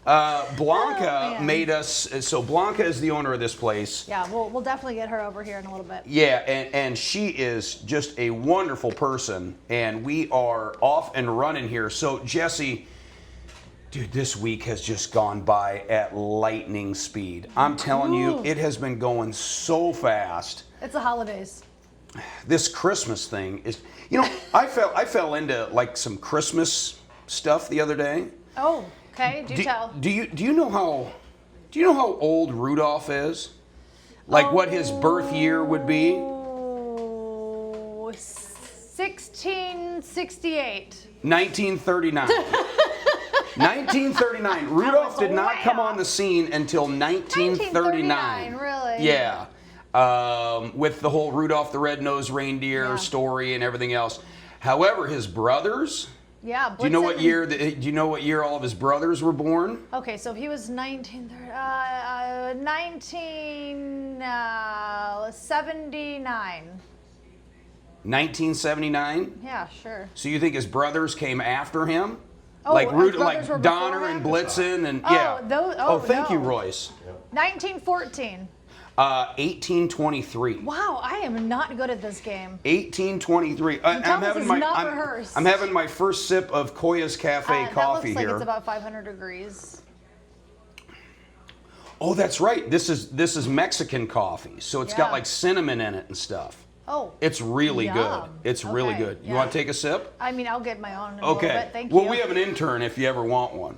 Blanca made us. So Blanca is the owner of this place. Yeah, we'll definitely get her over here in a little bit. Yeah, and she is just a wonderful person, and we are off and running here. So Jesse, dude, this week has just gone by at lightning speed. I'm telling you, it has been going so fast. It's the holidays. This Christmas thing is, I fell into like some Christmas stuff the other day. Oh, okay. Do tell. Do you know how old Rudolph is? Like what his birth year would be? 1668. 1939. 1939. Rudolph did not come on the scene until 1939. Really? Yeah. With the whole Rudolph the Red-Nosed Reindeer story and everything else. However, his brothers. Yeah. Do you know what year? Do you know what year all of his brothers were born? Okay, so if he was 1979. 1979. Yeah, sure. So you think his brothers came after him? Oh, like his brothers were Donner before and him? Blitzen and thank you, Royce. 1914. 1823. Wow, I am not good at this game. 1823. I'm having my first sip of Coya's Cafe coffee that looks like here. it's about 500 degrees. Oh, that's right. This is Mexican coffee, so it's got like cinnamon in it and stuff. Oh. It's really good. It's really good. You want to take a sip? I mean, I'll get my own in a little bit. Thank you. Well, we have an intern if you ever want one.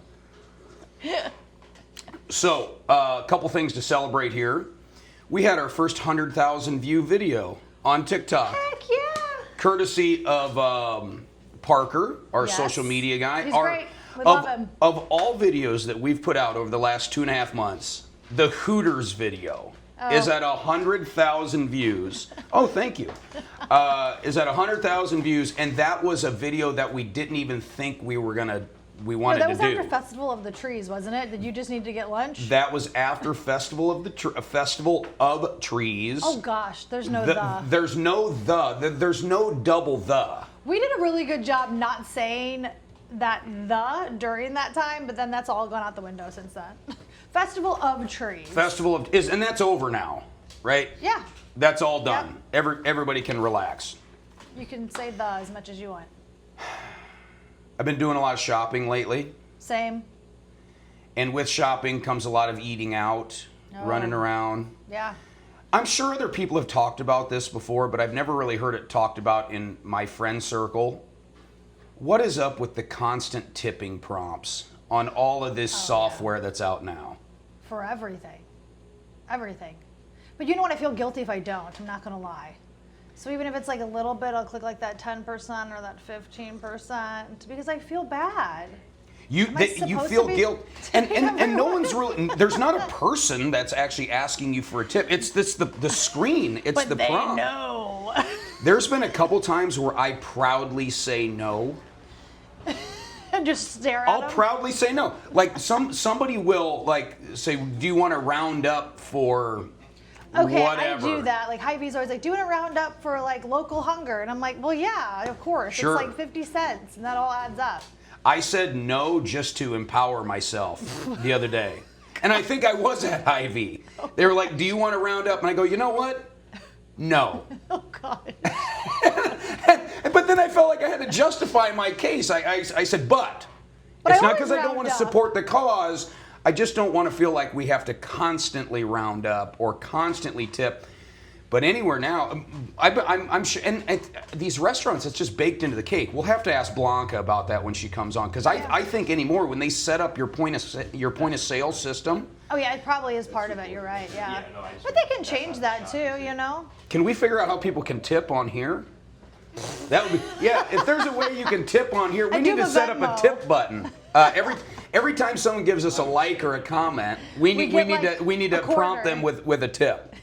So, a couple things to celebrate here. We had our first 100,000 view video on TikTok. Heck yeah! Courtesy of Parker, our social media guy. He's great. We love him. Of all videos that we've put out over the last 2.5 months, the Hooters video is at 100,000 views. Oh, thank you. Is at 100,000 views, and that was a video that we didn't even think we wanted to do. That was after Festival of the Trees, wasn't it? Did you just need to get lunch? That was after Festival of Trees. Oh gosh, there's no the. There's no there's no double the. We did a really good job not saying that the during that time, but then that's all gone out the window since then. Festival of Trees. And that's over now, right? Yeah. That's all done. Yep. Everybody can relax. You can say the as much as you want. I've been doing a lot of shopping lately. Same. And with shopping comes a lot of eating out, running around. Yeah. I'm sure other people have talked about this before, but I've never really heard it talked about in my friend circle. What is up with the constant tipping prompts on all of this software that's out now? For everything. Everything. But you know what? I feel guilty if I don't. I'm not going to lie. So even if it's like a little bit, I'll click like that 10% or that 15% because I feel bad. You feel guilt, and no one's really. There's not a person that's actually asking you for a tip. It's the screen. It's the prompt. But they know. There's been a couple times where I proudly say no. And just stare at I'll them? proudly say no. Like somebody will like say, "Do you want to round up for?" Okay, whatever. I do that. Like Hy-Vee's always like, do you want to round up for like local hunger? And I'm like, well, yeah, of course. Sure. It's like 50 cents, and that all adds up. I said no just to empower myself the other day. And I think I was at Hy-Vee. They were like, do you want to round up? And I go, you know what? No. Oh, God. But then I felt like I had to justify my case. I said, but it's not because I don't want to support the cause. I just don't want to feel like we have to constantly round up or constantly tip. But anywhere now, I'm sure, and these restaurants, it's just baked into the cake. We'll have to ask Blanca about that when she comes on, because I think anymore when they set up your point of sale system. Oh yeah, it probably is part of it. You're right. Yeah, but they can change that too. You know. Can we figure out how people can tip on here? That would be If there's a way you can tip on here, we need to set up a tip button. Every time someone gives us a like or a comment, we need to prompt them with a tip.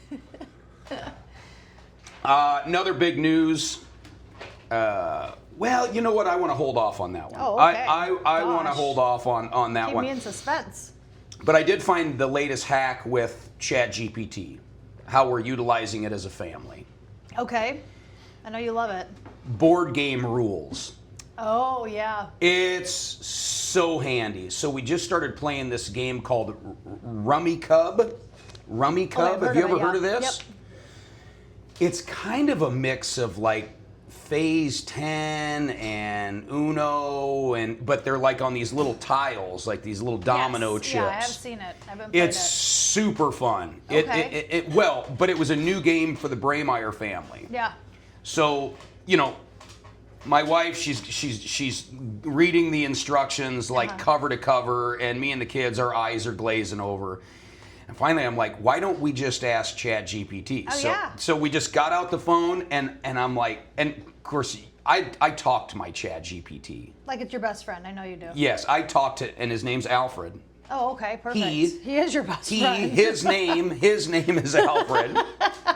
Another big news. Well, you know what? I want to hold off on that one. Oh, okay. I want to hold off on that one. Keep me in suspense. But I did find the latest hack with ChatGPT, how we're utilizing it as a family. Okay. I know you love it. Board game rules. Oh, yeah. It's so handy. So we just started playing this game called Rummy Cub. Rummy Cub. Have you ever heard of this? Yep. It's kind of a mix of like Phase 10 and Uno, but they're like on these little tiles, like these little domino chips. Yeah, I have seen it. I haven't played It's super fun. Okay. But it was a new game for the Braymeyer family. Yeah. So, my wife, she's reading the instructions like cover to cover, and me and the kids, our eyes are glazing over. And finally, I'm like, why don't we just ask ChatGPT? So we just got out the phone, and I'm like, and of course, I talk to my ChatGPT. Like it's your best friend. I know you do. Yes, I talk to, and his name's Alfred. Oh, okay, perfect. He is your best friend. His name is Alfred.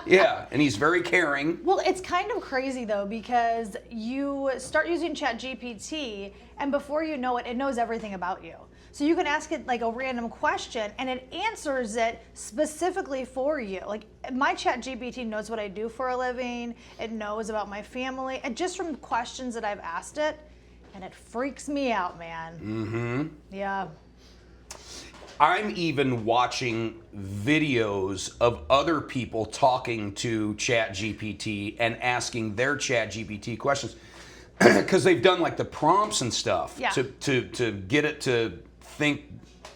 Yeah, and he's very caring. Well, it's kind of crazy though, because you start using ChatGPT, and before you know it, it knows everything about you. So you can ask it like a random question, and it answers it specifically for you. Like my ChatGPT knows what I do for a living. It knows about my family, and just from questions that I've asked it, and it freaks me out, man. Mm-hmm. Yeah. I'm even watching videos of other people talking to ChatGPT and asking their ChatGPT questions because they've done like the prompts and stuff to get it to think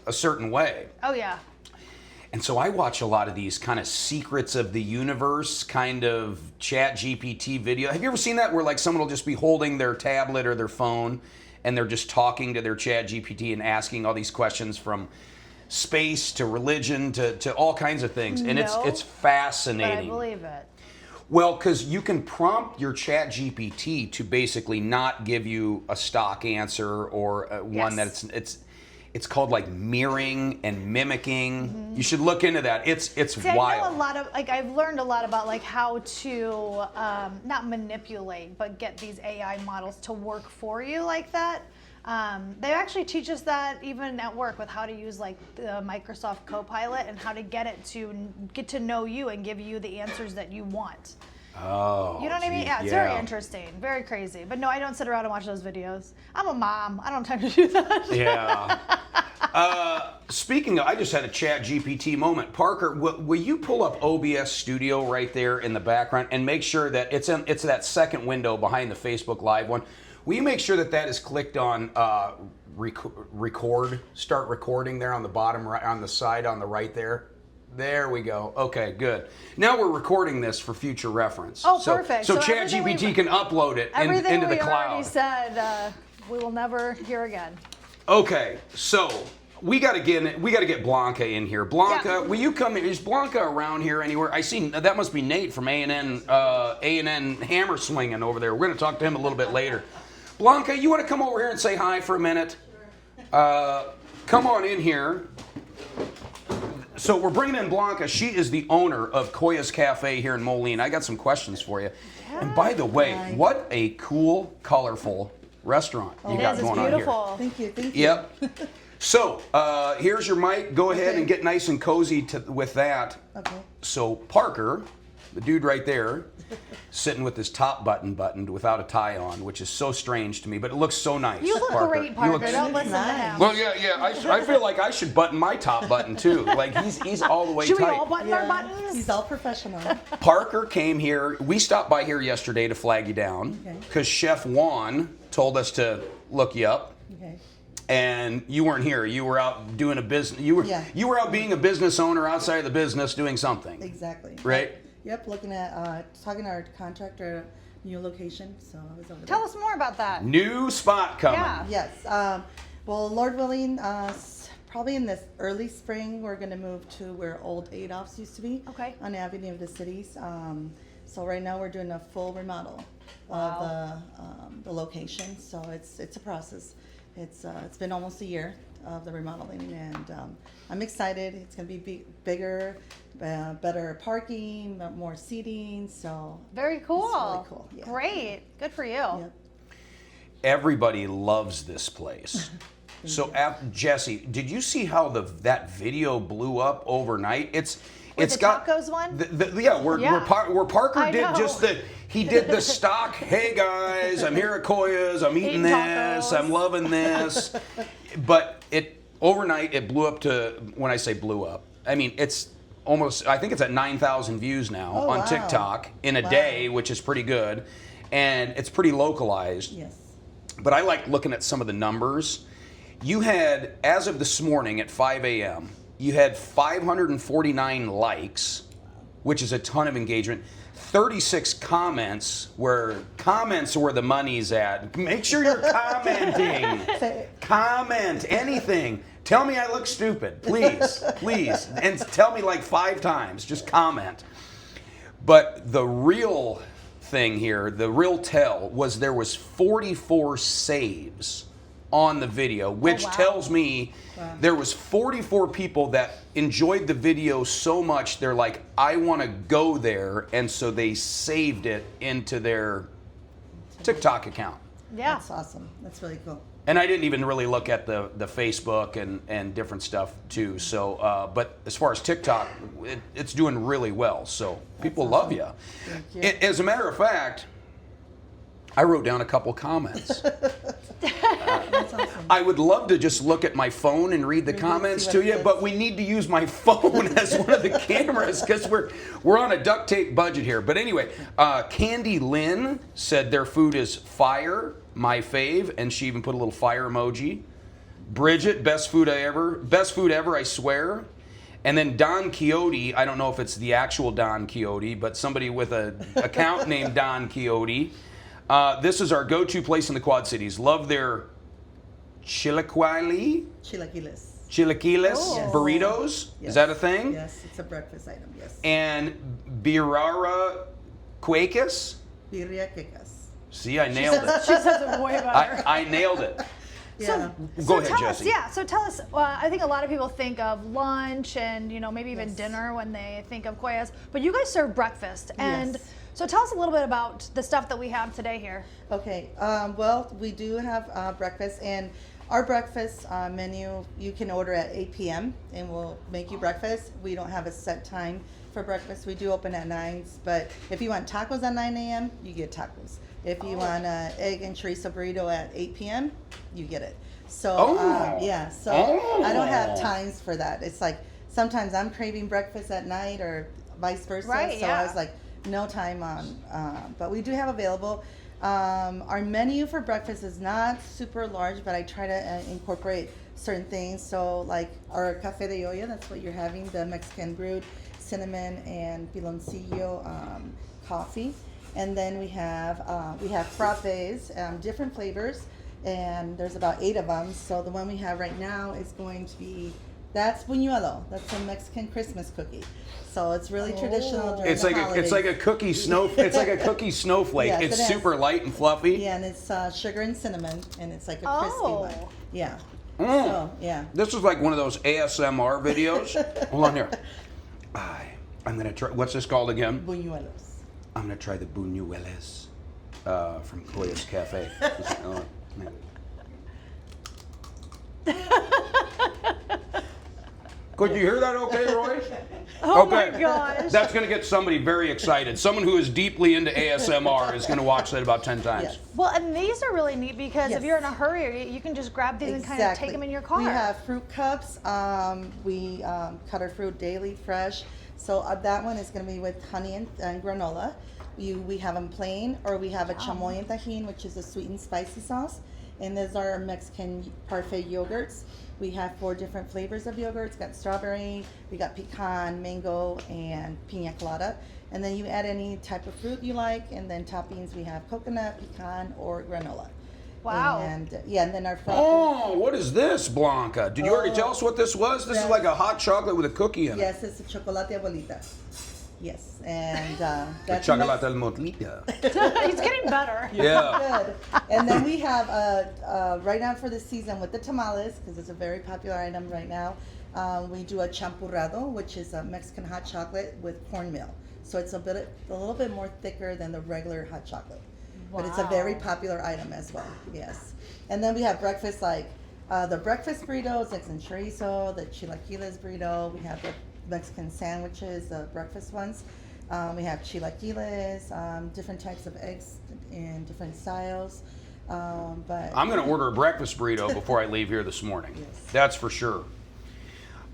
a certain way. Oh yeah. And so I watch a lot of these kind of secrets of the universe kind of ChatGPT video. Have you ever seen that where like someone will just be holding their tablet or their phone and they're just talking to their ChatGPT and asking all these questions from space to religion to all kinds of things, and it's fascinating. But I believe it. Well, because you can prompt your ChatGPT to basically not give you a stock answer or one that it's called like mirroring and mimicking. Mm-hmm. You should look into that. It's wild. I know a lot of I've learned a lot about like how to not manipulate, but get these AI models to work for you like that. They actually teach us that even at work with how to use like the Microsoft Copilot and how to get it to get to know you and give you the answers that you want. Oh, you know what I mean? Yeah, it's very interesting, very crazy. But no, I don't sit around and watch those videos. I'm a mom. I don't have time to do that. Yeah. Speaking of, I just had a ChatGPT moment. Parker, will you pull up OBS Studio right there in the background and make sure that it's that second window behind the Facebook Live one? Will you make sure that is clicked on record, start recording there on the bottom right, on the side on the right there? There we go. Okay, good. Now we're recording this for future reference. Oh, perfect. So ChatGPT can upload it into the cloud. Everything we already said, we will never hear again. Okay, so we got to get Blanca in here. Blanca, will you come in? Is Blanca around here anywhere? I see that must be Nate from A&N Hammer Swinging over there. We're going to talk to him a little bit later. Blanca, you want to come over here and say hi for a minute? Come on in here. So we're bringing in Blanca. She is the owner of Coya's Cafe here in Moline. I got some questions for you. Yeah. And by the way, what a cool, colorful restaurant you got going on here. Thank you. Yep. So here's your mic. Go ahead and get nice and cozy with that. Okay. So Parker, the dude right there, sitting with his top buttoned without a tie on, which is so strange to me, but it looks so nice. You look great, Parker. Don't listen to him. Well, yeah. I feel like I should button my top button too. Like he's all the way tight. Should we all button our buttons? He's all professional. Parker came here. We stopped by here yesterday to flag you down because Chef Juan told us to look you up. Okay. And you weren't here. You were out doing a business. You were out being a business owner outside of the business doing something. Exactly. Right. Yep, looking at talking to our contractor, new location. So I was over there. Tell us more about that. New spot coming. Yeah. Yes. Well, Lord willing, probably in this early spring, we're going to move to where old Adolph's used to be. Okay. On Avenue of the Cities. So right now we're doing a full remodel of the location. So it's a process. It's been almost a year of the remodeling, and I'm excited. It's going to be bigger, better parking, more seating. So very cool. It's really cool. Yeah. Great. Good for you. Yep. Everybody loves this place. So, Jesse, did you see how that video blew up overnight? With the tacos one? Where Parker I did know. just he did the stock, hey guys, I'm here at Coya's, I'm eating Eating this, tacos. I'm loving this. But overnight it blew up to, when I say blew up, I mean it's almost, I think it's at 9,000 views now on wow. TikTok in a Wow. day, which is pretty good. And it's pretty localized. Yes. But I like looking at some of the numbers. You had, as of this morning at 5 a.m., you had 549 likes, which is a ton of engagement. 36 comments, where the money's at. Make sure you're commenting. Comment anything. Tell me I look stupid, please, please. And tell me like 5 times, just comment. But the real thing here, the real tell, was there was 44 saves on the video, which tells me there was 44 people that enjoyed the video so much they're like, I want to go there, and so they saved it into their TikTok account. Yeah. That's awesome. That's really cool. And I didn't even really look at the Facebook and different stuff too. So, but as far as TikTok, it's doing really well. So people love you. Thank you. As a matter of fact, I wrote down a couple comments. That's awesome. I would love to just look at my phone and read the comments see to what it you, says. but we need to use my phone as one of the cameras because we're on a duct tape budget here. But anyway, Candy Lynn said their food is fire, my fave, and she even put a little fire emoji. Bridget, best food ever, I swear. And then Don Quixote, I don't know if it's the actual Don Quixote, but somebody with an account named Don Quixote. This is our go-to place in the Quad Cities. Love their chilaquiles Chilaquiles. burritos. Yes. Is that a thing? Yes, it's a breakfast item, yes. And birara cuecas. Birria quecas. See, I nailed it. She says it way better. I nailed it. Yeah. Go ahead, tell Jesse. us, so tell us, I think a lot of people think of lunch and, maybe even Yes. dinner when they think of Coya's, but you guys serve breakfast. And Yes. so tell us a little bit about the stuff that we have today here. Okay, well, we do have breakfast, and our breakfast menu, you can order at 8 p.m. and we'll make you breakfast. We don't have a set time for breakfast. We do open at 9, but if you want tacos at 9 a.m., you get tacos. If you want an egg and chorizo burrito at 8 p.m., you get it. So, I don't have times for that. It's like sometimes I'm craving breakfast at night or vice versa. Right, so yeah. I was like, no time on, but we do have available. Our menu for breakfast is not super large, but I try to incorporate certain things. So like our Café de Olla, that's what you're having, the Mexican brewed cinnamon and piloncillo coffee. And then we have frappes, different flavors, and there's about 8 of them. So the one we have right now is going to be, that's buñuelo. That's a Mexican Christmas cookie. So it's really traditional during It's the like holidays. it's like a cookie snowflake. Yes, It's it is. super light and fluffy. Yeah, and it's sugar and cinnamon, and it's like a crispy one. Oh. Yeah. Mm. So, yeah. This is like one of those ASMR videos. Hold on here. I'm gonna try. What's this called again? Buñuelos. I'm gonna try the buñuelos from Coya's Cafe. Could you hear that okay, Roy? Oh my gosh. That's going to get somebody very excited. Someone who is deeply into ASMR is going to watch that about 10 times. Yes. Well, and these are really neat because if Yes. you're in a hurry, you can just grab these and kind of take them in your car. We have fruit cups. We cut our fruit daily, fresh. So that one is going to be with honey and granola. We have them plain, or we have a chamoy and tajin, which is a sweet and spicy sauce. And those are our Mexican parfait yogurts. We have 4 different flavors of yogurts. Got strawberry, we got pecan, mango, and pina colada. And then you add any type of fruit you like, and then toppings we have coconut, pecan, or granola. Wow. And and then our Oh, what is this, Blanca? Did you already tell us what this was? This is Yes. like a hot chocolate with a cookie in it. Yes, it's a chocolate abuelita. Yes, and The that's chocolate al motlita. He's getting better. Yeah. good. And then we have right now for this season with the tamales, because it's a very popular item right now. We do a champurrado, which is a Mexican hot chocolate with cornmeal. So it's a little bit more thicker than the regular hot chocolate. But it's a very Wow. popular item as well. Yes. And then we have breakfast like the breakfast burritos, eggs and chorizo, the chilaquiles burrito. We have the Mexican sandwiches, the breakfast ones. We have chilaquiles, different types of eggs in different styles. But I'm going to order a breakfast burrito before I leave here this morning. Yes. That's for sure.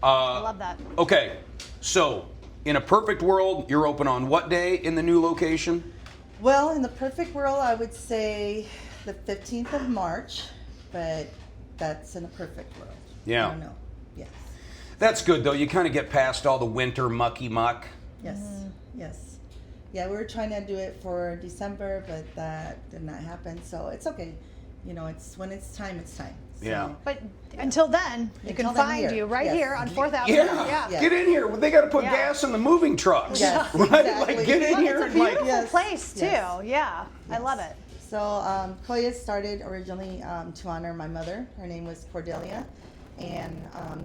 I love that. Okay, so in a perfect world, you're open on what day in the new location? Well, in the perfect world, I would say the 15th of March, but that's in a perfect world. Yeah. I don't know. Yes. That's good, though. You kind of get past all the winter mucky muck. Yes. Yes. Yeah, we were trying to do it for December, but that did not happen. So it's okay. You know, it's when it's time, it's time. So, Yeah. But until then, you Until can then, find here. you right Yes. here on 4th Avenue. Yeah. Yeah. Get in here. They got to put Yeah. gas in the moving trucks. Yes, right? exactly. Like, get in Look, here it's a and like. beautiful Yes. place too. Yes. Yeah, I Yes. love it. So Coya started originally to honor my mother. Her name was Cordelia, and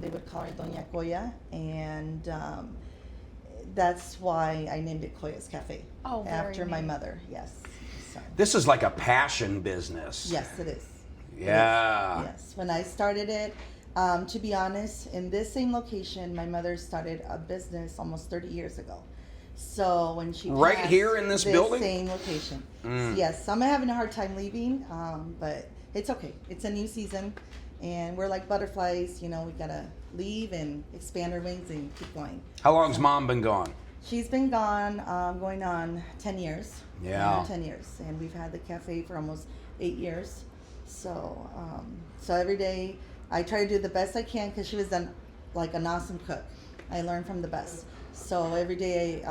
they would call her Doña Coya, and that's why I named it Coya's Cafe. Oh, very after my neat. mother. Yes. So, This is like a passion business. yes, it is. Yeah. Yes. When I started it, to be honest, in this same location, my mother started a business almost 30 years ago. So when she Right passed, here in this building? same location. Yes, I'm having a hard time leaving, but it's okay. It's a new season, and we're like butterflies. You know, we gotta leave and expand our wings and keep going. How long's mom been gone? She's been gone, going on 10 years. Yeah. Going on 10 years, and we've had the cafe for almost 8 years. So, so every day I try to do the best I can because she was like an awesome cook. I learned from the best. So every day,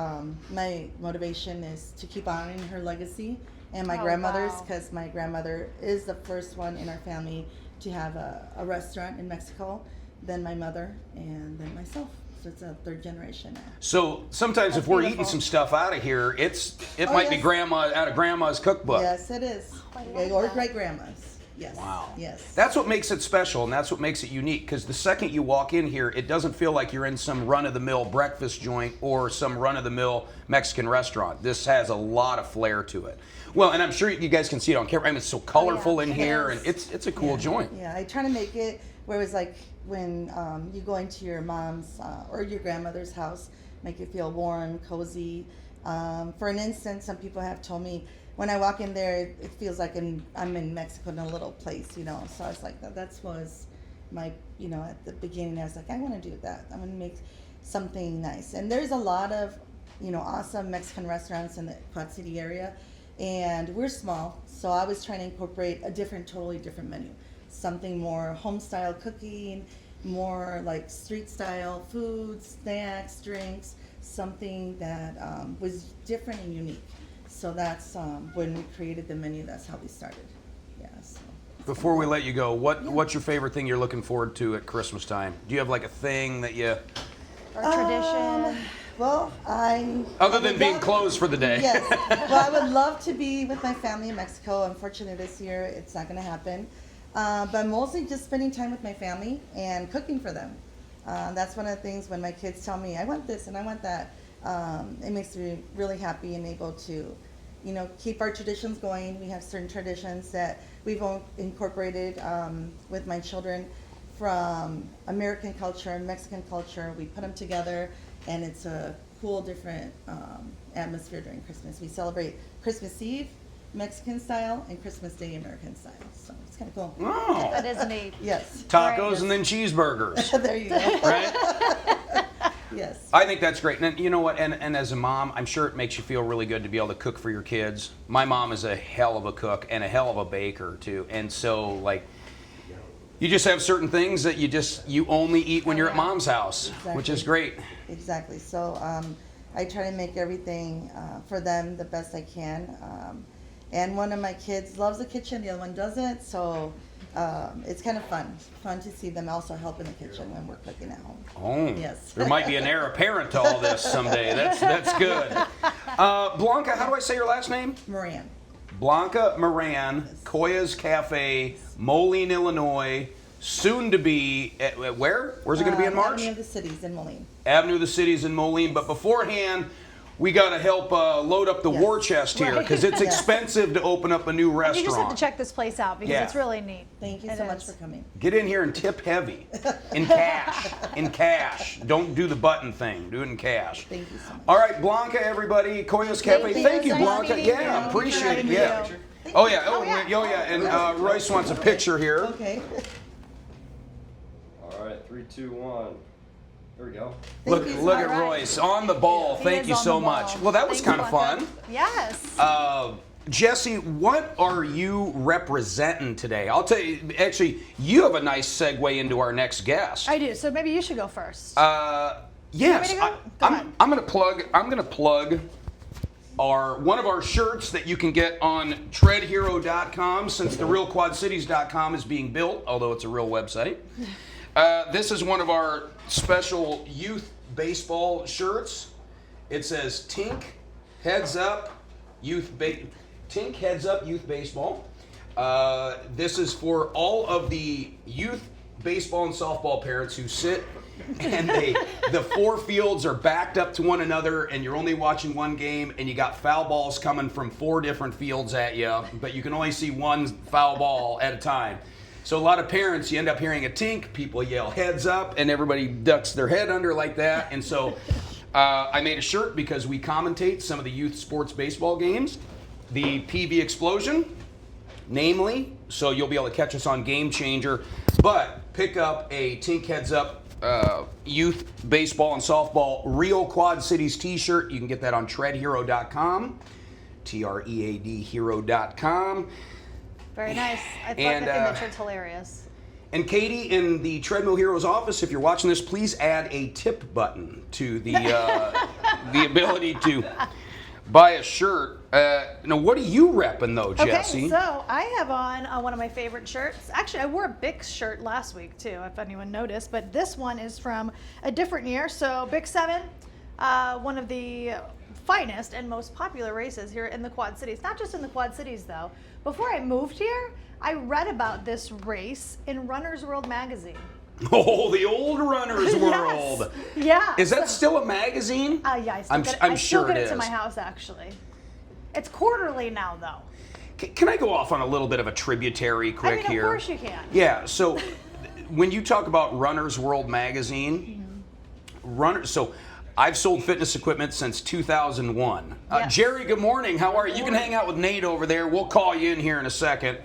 my motivation is to keep honoring her legacy and my Oh, grandmother's, wow. because my grandmother is the first one in our family to have a restaurant in Mexico, then my mother, and then myself. So it's a third generation now. So sometimes if That's we're beautiful. eating some stuff out of here, it Oh, might be yes. grandma out of grandma's cookbook. Yes, it is. I love Or that. great grandmas. Yes. Wow. Yes. That's what makes it special, and that's what makes it unique. Because the second you walk in here, it doesn't feel like you're in some run-of-the-mill breakfast joint or some run-of-the-mill Mexican restaurant. This has a lot of flair to it. Well, and I'm sure you guys can see it on camera. I mean, it's so colorful in It here, is. and it's a cool joint. Yeah, I try to make it where it was like when you go into your mom's or your grandmother's house, make it feel warm, cozy. For an instance, some people have told me when I walk in there, it feels like I'm in Mexico in a little place, you know. So I was like, that was my, you know, at the beginning, I was like, I want to do that. I want to make something nice. And there's a lot of, you know, awesome Mexican restaurants in the Quad City area, and we're small, so I was trying to incorporate a totally different menu, something more home style cooking, more like street style food, snacks, drinks, something that was different and unique. So that's when we created the menu. That's how we started. Yeah. So. Before we let you go, what's your favorite thing you're looking forward to at Christmas time? Do you have like a thing that you, Or tradition. Well, other than being closed for the day? Yes. Well, I would love to be with my family in Mexico. Unfortunately, this year it's not going to happen. But mostly just spending time with my family and cooking for them. That's one of the things when my kids tell me, I want this and I want that. It makes me really happy and able to, you know, keep our traditions going. We have certain traditions that we've incorporated with my children from American culture and Mexican culture. We put them together, and it's a cool, different atmosphere during Christmas. We celebrate Christmas Eve, Mexican style, and Christmas Day, American style. So it's kind of cool. Oh, That is neat. Yes. tacos and then cheeseburgers, There you go. right? Yes. I think that's great. And you know what? And as a mom, I'm sure it makes you feel really good to be able to cook for your kids. My mom is a hell of a cook and a hell of a baker too. And so like, you just have certain things that you only eat when you're at mom's house, which is great. Exactly. So I try to make everything for them the best I can. And one of my kids loves the kitchen, the other one doesn't. So it's kind of fun to see them also help in the kitchen when we're cooking at home. Oh, Yes. there might be an heir apparent to all this someday. That's good. Blanca, how do I say your last name? Moran. Blanca Moran, Coya's Cafe, Moline, Illinois, soon to be at where? Where's it going to be in March? Avenue of the Cities in Moline. Avenue of the Cities in Moline. But beforehand, we got to help load up the Yes. war chest here because it's Yes. expensive to open up a new restaurant. You just have to check this place out because Yeah. it's really neat. Thank you It so much is. for coming. Get in here and tip heavy. In cash. In cash. Don't do the button thing. Do it in cash. Thank you so much. All right, Blanca, everybody. Coya's Cafe. Thank you, Nice Blanca. meeting Yeah, you. appreciate it. Nice Yeah. meeting you. Oh, yeah. Oh, yeah. yeah. And Royce wants a picture here. Okay. All right, 3, 2, 1. There we go. Look you. at All right. Royce on the ball. He Thank is you on so the ball. much. Well, that was Thanks, kind of Blanca. fun. Yes. Jesse, what are you representing today? I'll tell you, actually, you have a nice segue into our next guest. I do. So maybe you should go first. Yes, to go? Go ahead. I'm gonna plug one of our shirts that you can get on treadhero.com since the realquadcities.com is being built, although it's a real website. This is one of our special youth baseball shirts. It says Tink Heads Up Tink Heads Up Youth Baseball. This is for all of the youth baseball and softball parents who sit and the 4 fields are backed up to one another and you're only watching one game and you got foul balls coming from 4 different fields at you, but you can only see one foul ball at a time. So a lot of parents, you end up hearing a tink, people yell heads up, and everybody ducks their head under like that. And so I made a shirt because we commentate some of the youth sports baseball games. The PV Explosion, namely, so you'll be able to catch us on Game Changer. But pick up a Tink Heads Up youth baseball and softball Real Quad Cities t-shirt. You can get that on treadhero.com, TREAD hero.com. Very nice. I thought And, the image was hilarious. And Katie, in the Treadmill Heroes office, if you're watching this, please add a tip button to the the ability to buy a shirt. Now, what are you repping though, Jesse? Okay, so I have on one of my favorite shirts. Actually, I wore a Bix shirt last week too, if anyone noticed. But this one is from a different year. So Bix 7, one of the finest and most popular races here in the Quad Cities. Not just in the Quad Cities though. Before I moved here, I read about this race in Runner's World magazine. Oh, the old Runner's World. Yeah. Is that still a magazine? Yeah, I still I'm get, I'm I sure still get it it to is. my house actually. It's quarterly now though. Can I go off on a little bit of a tributary quick I mean, here? of course you can. Yeah, so when you talk about Runner's World magazine, so I've sold fitness equipment since 2001. Yes. Jerry, good morning. How are you? You can hang out with Nate over there. We'll call you in here in a second.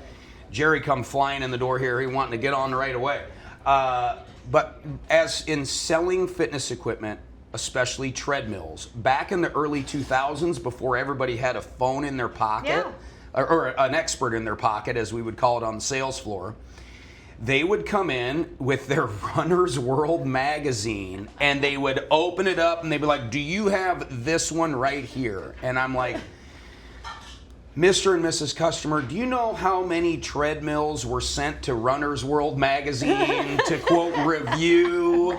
Jerry come flying in the door here. He wanting to get on right away. But as in selling fitness equipment, especially treadmills, back in the early 2000s, before everybody had a phone in their pocket, or an expert in their pocket, as we would call it on the sales floor, they would come in with their Runner's World magazine and they would open it up and they'd be like, do you have this one right here? And I'm like, Mr. and Mrs. Customer, do you know how many treadmills were sent to Runner's World magazine to quote review?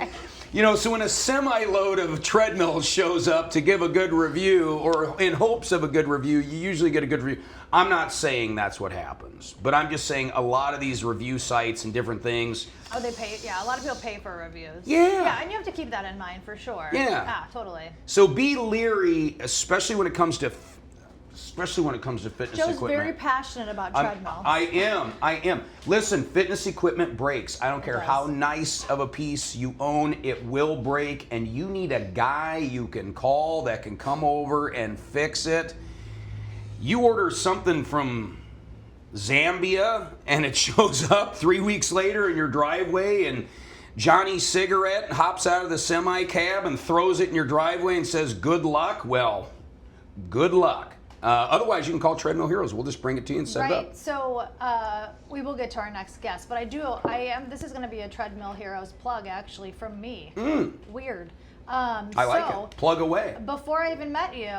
You know, so when a semi-load of treadmills shows up to give a good review, or in hopes of a good review, you usually get a good review. I'm not saying that's what happens, but I'm just saying a lot of these review sites and different things. Oh, they pay. Yeah, a lot of people pay for reviews. Yeah. Yeah, and you have to keep that in mind for sure. Yeah. Ah, totally. So be leery, especially when it comes to fitness Joe's equipment. very passionate about treadmill. I am. Listen, fitness equipment breaks. I don't care does. how nice of a piece you own, it will break, and you need a guy you can call that can come over and fix it. You order something from Zambia and it shows up 3 weeks later in your driveway, and Johnny Cigarette hops out of the semi cab and throws it in your driveway and says, good luck. Well, good luck. Otherwise, you can call Treadmill Heroes. We'll just bring it to you and set it up. Right. So we will get to our next guest, but this is going to be a Treadmill Heroes plug actually from me. Weird. I like it. Plug away. Before I even met you,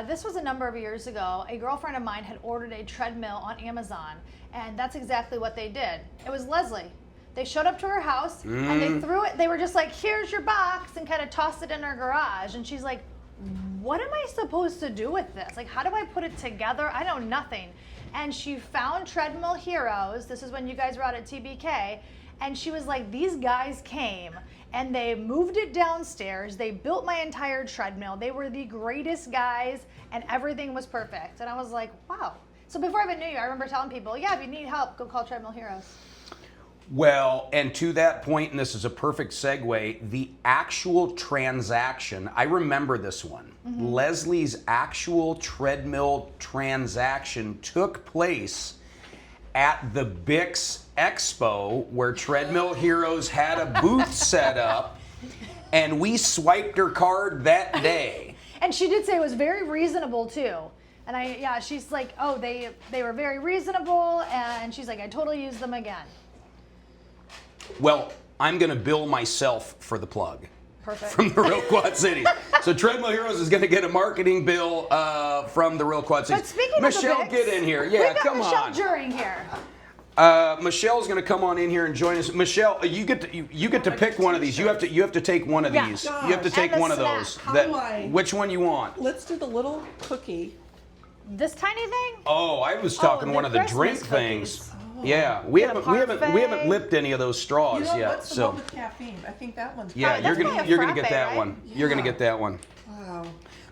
this was a number of years ago. A girlfriend of mine had ordered a treadmill on Amazon, and that's exactly what they did. It was Leslie. They showed up to her house, and they threw it. They were just like, here's your box, and kind of tossed it in her garage. And she's like, what am I supposed to do with this? Like, how do I put it together? I know nothing. And she found Treadmill Heroes. This is when you guys were out at TBK. And she was like, these guys came and they moved it downstairs. They built my entire treadmill. They were the greatest guys, and everything was perfect. And I was like, wow. So before I even knew you, I remember telling people, yeah, if you need help, go call Treadmill Heroes. Well, and to that point, and this is a perfect segue, the actual transaction, I remember this one. Leslie's actual treadmill transaction took place at the Bix Expo, where Treadmill Heroes had a booth set up, and we swiped her card that day. And she did say it was very reasonable too. And she's like, oh, they were very reasonable, and she's like, I totally use them again. Well, I'm going to bill myself for the plug. Perfect. From the Real Quad Cities. So Treadmill Heroes is going to get a marketing bill from the Real Quad Cities. But speaking Michelle, of the Bix, get in here. Yeah, come Michelle on. During here. Michelle's going to come on in here and join us. Michelle, you get to pick one of these. You have to take one of these. Gosh. You have to take And the one of snack. those. How do I- Which one you want? Let's do the little cookie. This tiny thing? Oh, I was talking the one of the Christmas drink cookies. things. Yeah, we haven't parfait. lipped any of those straws You know yet. what's the So one with caffeine? I think that one's yeah, that's you're probably a gonna get frappe, that right? one. You're gonna get that one. Wow.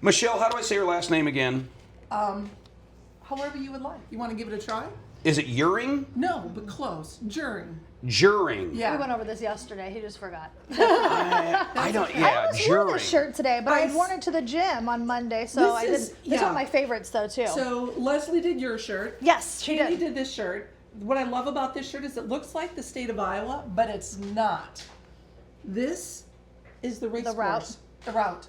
Michelle, how do I say your last name again? However you would like. You want to give it a try? Is it Uring? No, but close. During. Juring. Yeah. We went over this yesterday. He just forgot. I don't. I Yeah, almost wore Juring. this shirt today, but I had Nice. worn it to the gym on Monday, so I did. This is- This is one yeah. of my favorites, though, too. So Leslie did your shirt. Yes, she Katie did. did this shirt. What I love about this shirt is it looks like the state of Iowa, but it's not. This is the race The route. course. The route.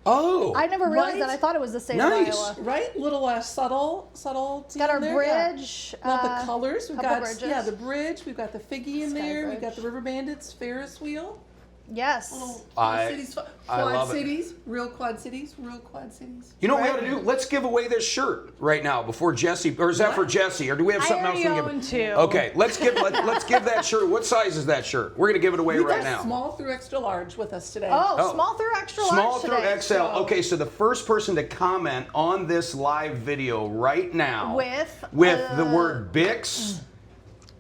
Oh. I never realized Right? that. I thought it was the state Nice. of Iowa. Right? Little subtlety. Got our in there. Yeah. bridge. Love the colors. We've couple got bridges. the bridge. We've got the figgy in Sky there. We've got bridge. the River Bandits Ferris wheel. Yes. Little I- Quad Cities. I Quad love it. Cities. Real Quad Cities. Real Quad Cities. You know what we ought to do? Let's give away this shirt right now before Jesse. Or is that for Jesse? Or do we have I something else we already can give? own two. Okay, let's give that shirt. What size is that shirt? We're gonna give it away We've right got now. small through extra large with us today. Oh, small through extra large Small through today. XL. Okay, so the first person to comment on this live video right now With, the word Bix,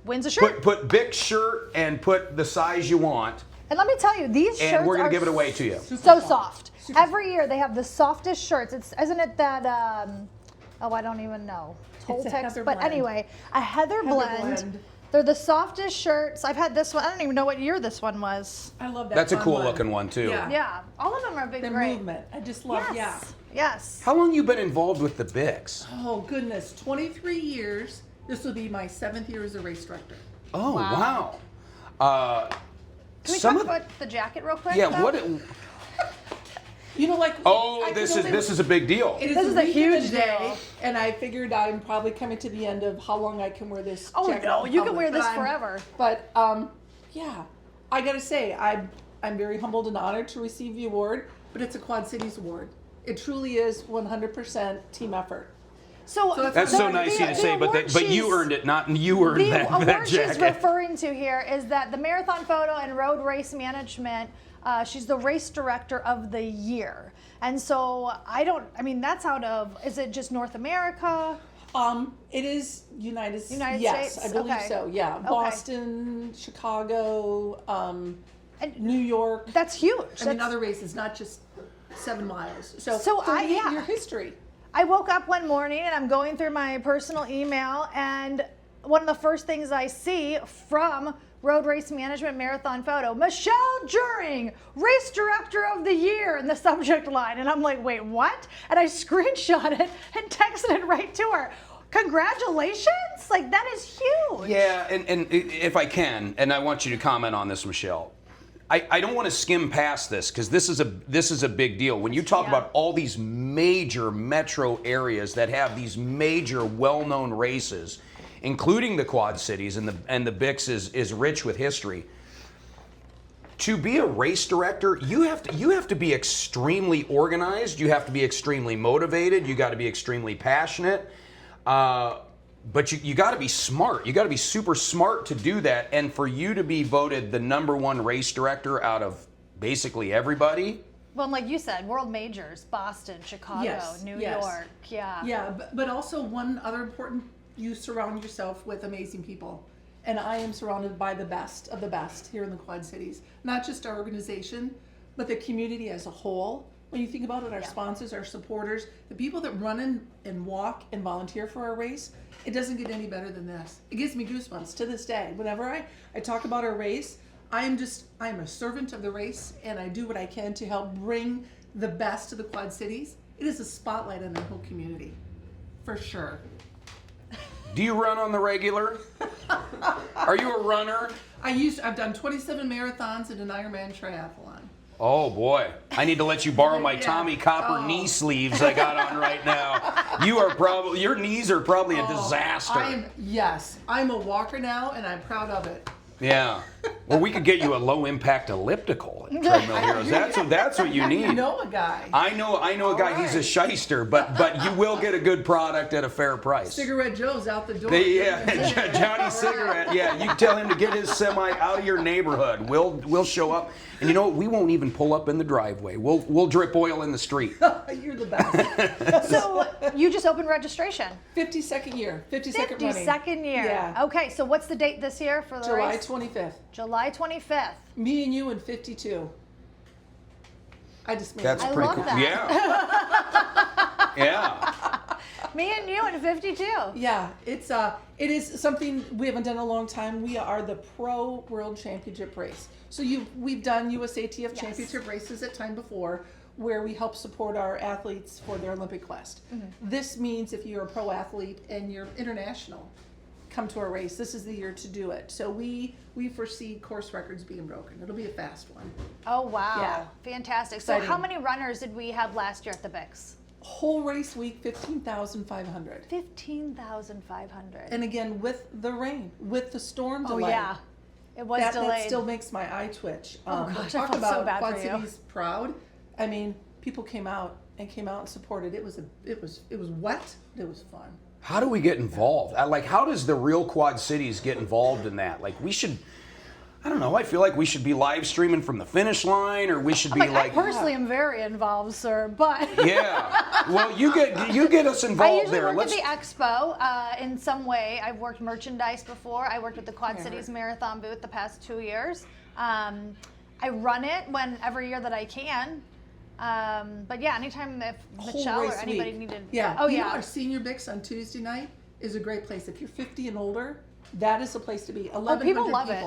wins a shirt. put Bix shirt and put the size you want, And let me tell you, these shirts and we're gonna are give it away to you. so soft. Every year they have the softest shirts. Isn't it that? I don't even know. It's a Toltecs, heather but blend. anyway, a heather blend. blend. They're the softest shirts. I've had this one. I don't even know what year this one was. I love that. That's a fun cool one. looking one too. Yeah. Yeah, all of them are big, The great. movement. I just love. Yes. Yes. How long you been involved with the Bix? Oh goodness, 23 years. This will be my 7th year as a race director. Oh Wow. wow. Can we some talk of about the jacket real quick? yeah. though? What? You know, like. Oh, I this can is only- a big deal. It is This is a weekend huge day, deal. and I figured I'm probably coming to the end of how long I can wear this. Oh jacket no, out in you can public, wear but this I'm- forever. But yeah, I gotta say I'm very humbled and honored to receive the award. But it's a Quad Cities award. It truly is 100% team effort. So That's so nice of you to say, but you earned it, not you earned The that award she's jacket. referring to here is that the Marathon Photo and Road Race Management, she's the race director of the year. And so that's out of, is it just North America? It is United United yes, States? I believe Okay. so. Yeah, Okay. Boston, Chicago, And New York. that's huge. I mean, That's- other races, not just 7 miles. So, So 38 year history. I woke up one morning and I'm going through my personal email, and one of the first things I see from Road Race Management Marathon Photo, Michelle During, Race Director of the Year in the subject line. And I'm like, wait, what? And I screenshot it and texted it right to her. Congratulations! Like, that is huge. Yeah, and if I can, and I want you to comment on this, Michelle. I don't want to skim past this because this is a big deal. When you talk Yeah. about all these major metro areas that have these major well-known races, including the Quad Cities, and the Bix is rich with history. To be a race director, you have to be extremely organized. You have to be extremely motivated. You got to be extremely passionate. But you got to be smart. You got to be super smart to do that. And for you to be voted the #1 race director out of basically everybody. Well, and like you said, world majors, Boston, Chicago, Yes, New yes. York. Yeah. Yeah, but also one other important, you surround yourself with amazing people. and I am surrounded by the best of the best here in the Quad Cities. Not just our organization, but the community as a whole. When you think about it, our sponsors, our supporters, the people that run in and walk and volunteer for our race, it doesn't get any better than this. It gives me goosebumps to this day. Whenever I talk about our race, I'm a servant of the race, and I do what I can to help bring the best to the Quad Cities. It is a spotlight on our whole community, for sure. Do you run on the regular? Are you a runner? I've done 27 marathons and an Ironman triathlon. Oh boy, I need to let you borrow my Yeah. Tommy Copper knee sleeves I got on right now. Your knees are probably a disaster. I'm a walker now, and I'm proud of it. Yeah. Well, we could get you a low impact elliptical at Treadmill Heroes. That's what you need. You know a guy. I know a guy. He's a shyster, but you will get a good product at a fair price. Cigarette Joe's out the door. Johnny Cigarette. Yeah, you tell him to get his semi out of your neighborhood. We'll show up, and you know what? We won't even pull up in the driveway. We'll drip oil in the street. You're the best. So you just opened registration. 52nd year. 52nd running. 52nd year. Yeah. Okay, so what's the date this year for the July race? 25th. July 25th. Me and you in 52. I just made That's it. I pretty love cool. that. Yeah. Yeah. Me and you at 52. Yeah, it is something we haven't done in a long time. We are the Pro World Championship race. So we've done USATF championship races at time before, where we help support our athletes for their Olympic quest. This means if you're a pro athlete and you're international, come to our race. This is the year to do it. So we foresee course records being broken. It'll be a fast one. Oh, wow. Yeah. Fantastic. So Exciting. how many runners did we have last year at the Bix? Whole race week, 15,500. 15,500. And again, with the rain, with the storm Oh, delay. yeah. It was That delayed. still makes my eye twitch. Oh, gosh, I talk felt so about bad Quad for you. Cities proud. I mean, people came out and supported. It was wet. It was fun. How do we get involved? How does the real Quad Cities get involved in that? We should, I don't know, I feel like we should be live streaming from the finish line, or we should be I personally am very involved, sir, but Yeah. Well, you get us I involved usually there. work at the expo in some way. I've worked merchandise before. I worked with the Quad Cities Marathon booth the past 2 years. I run it every year that I can. But yeah, anytime if Michelle or anybody needed. Yeah. Oh, You know, yeah. our senior Bix on Tuesday night is a great place. If you're 50 and older, that is the place to be. 1,100 people love it.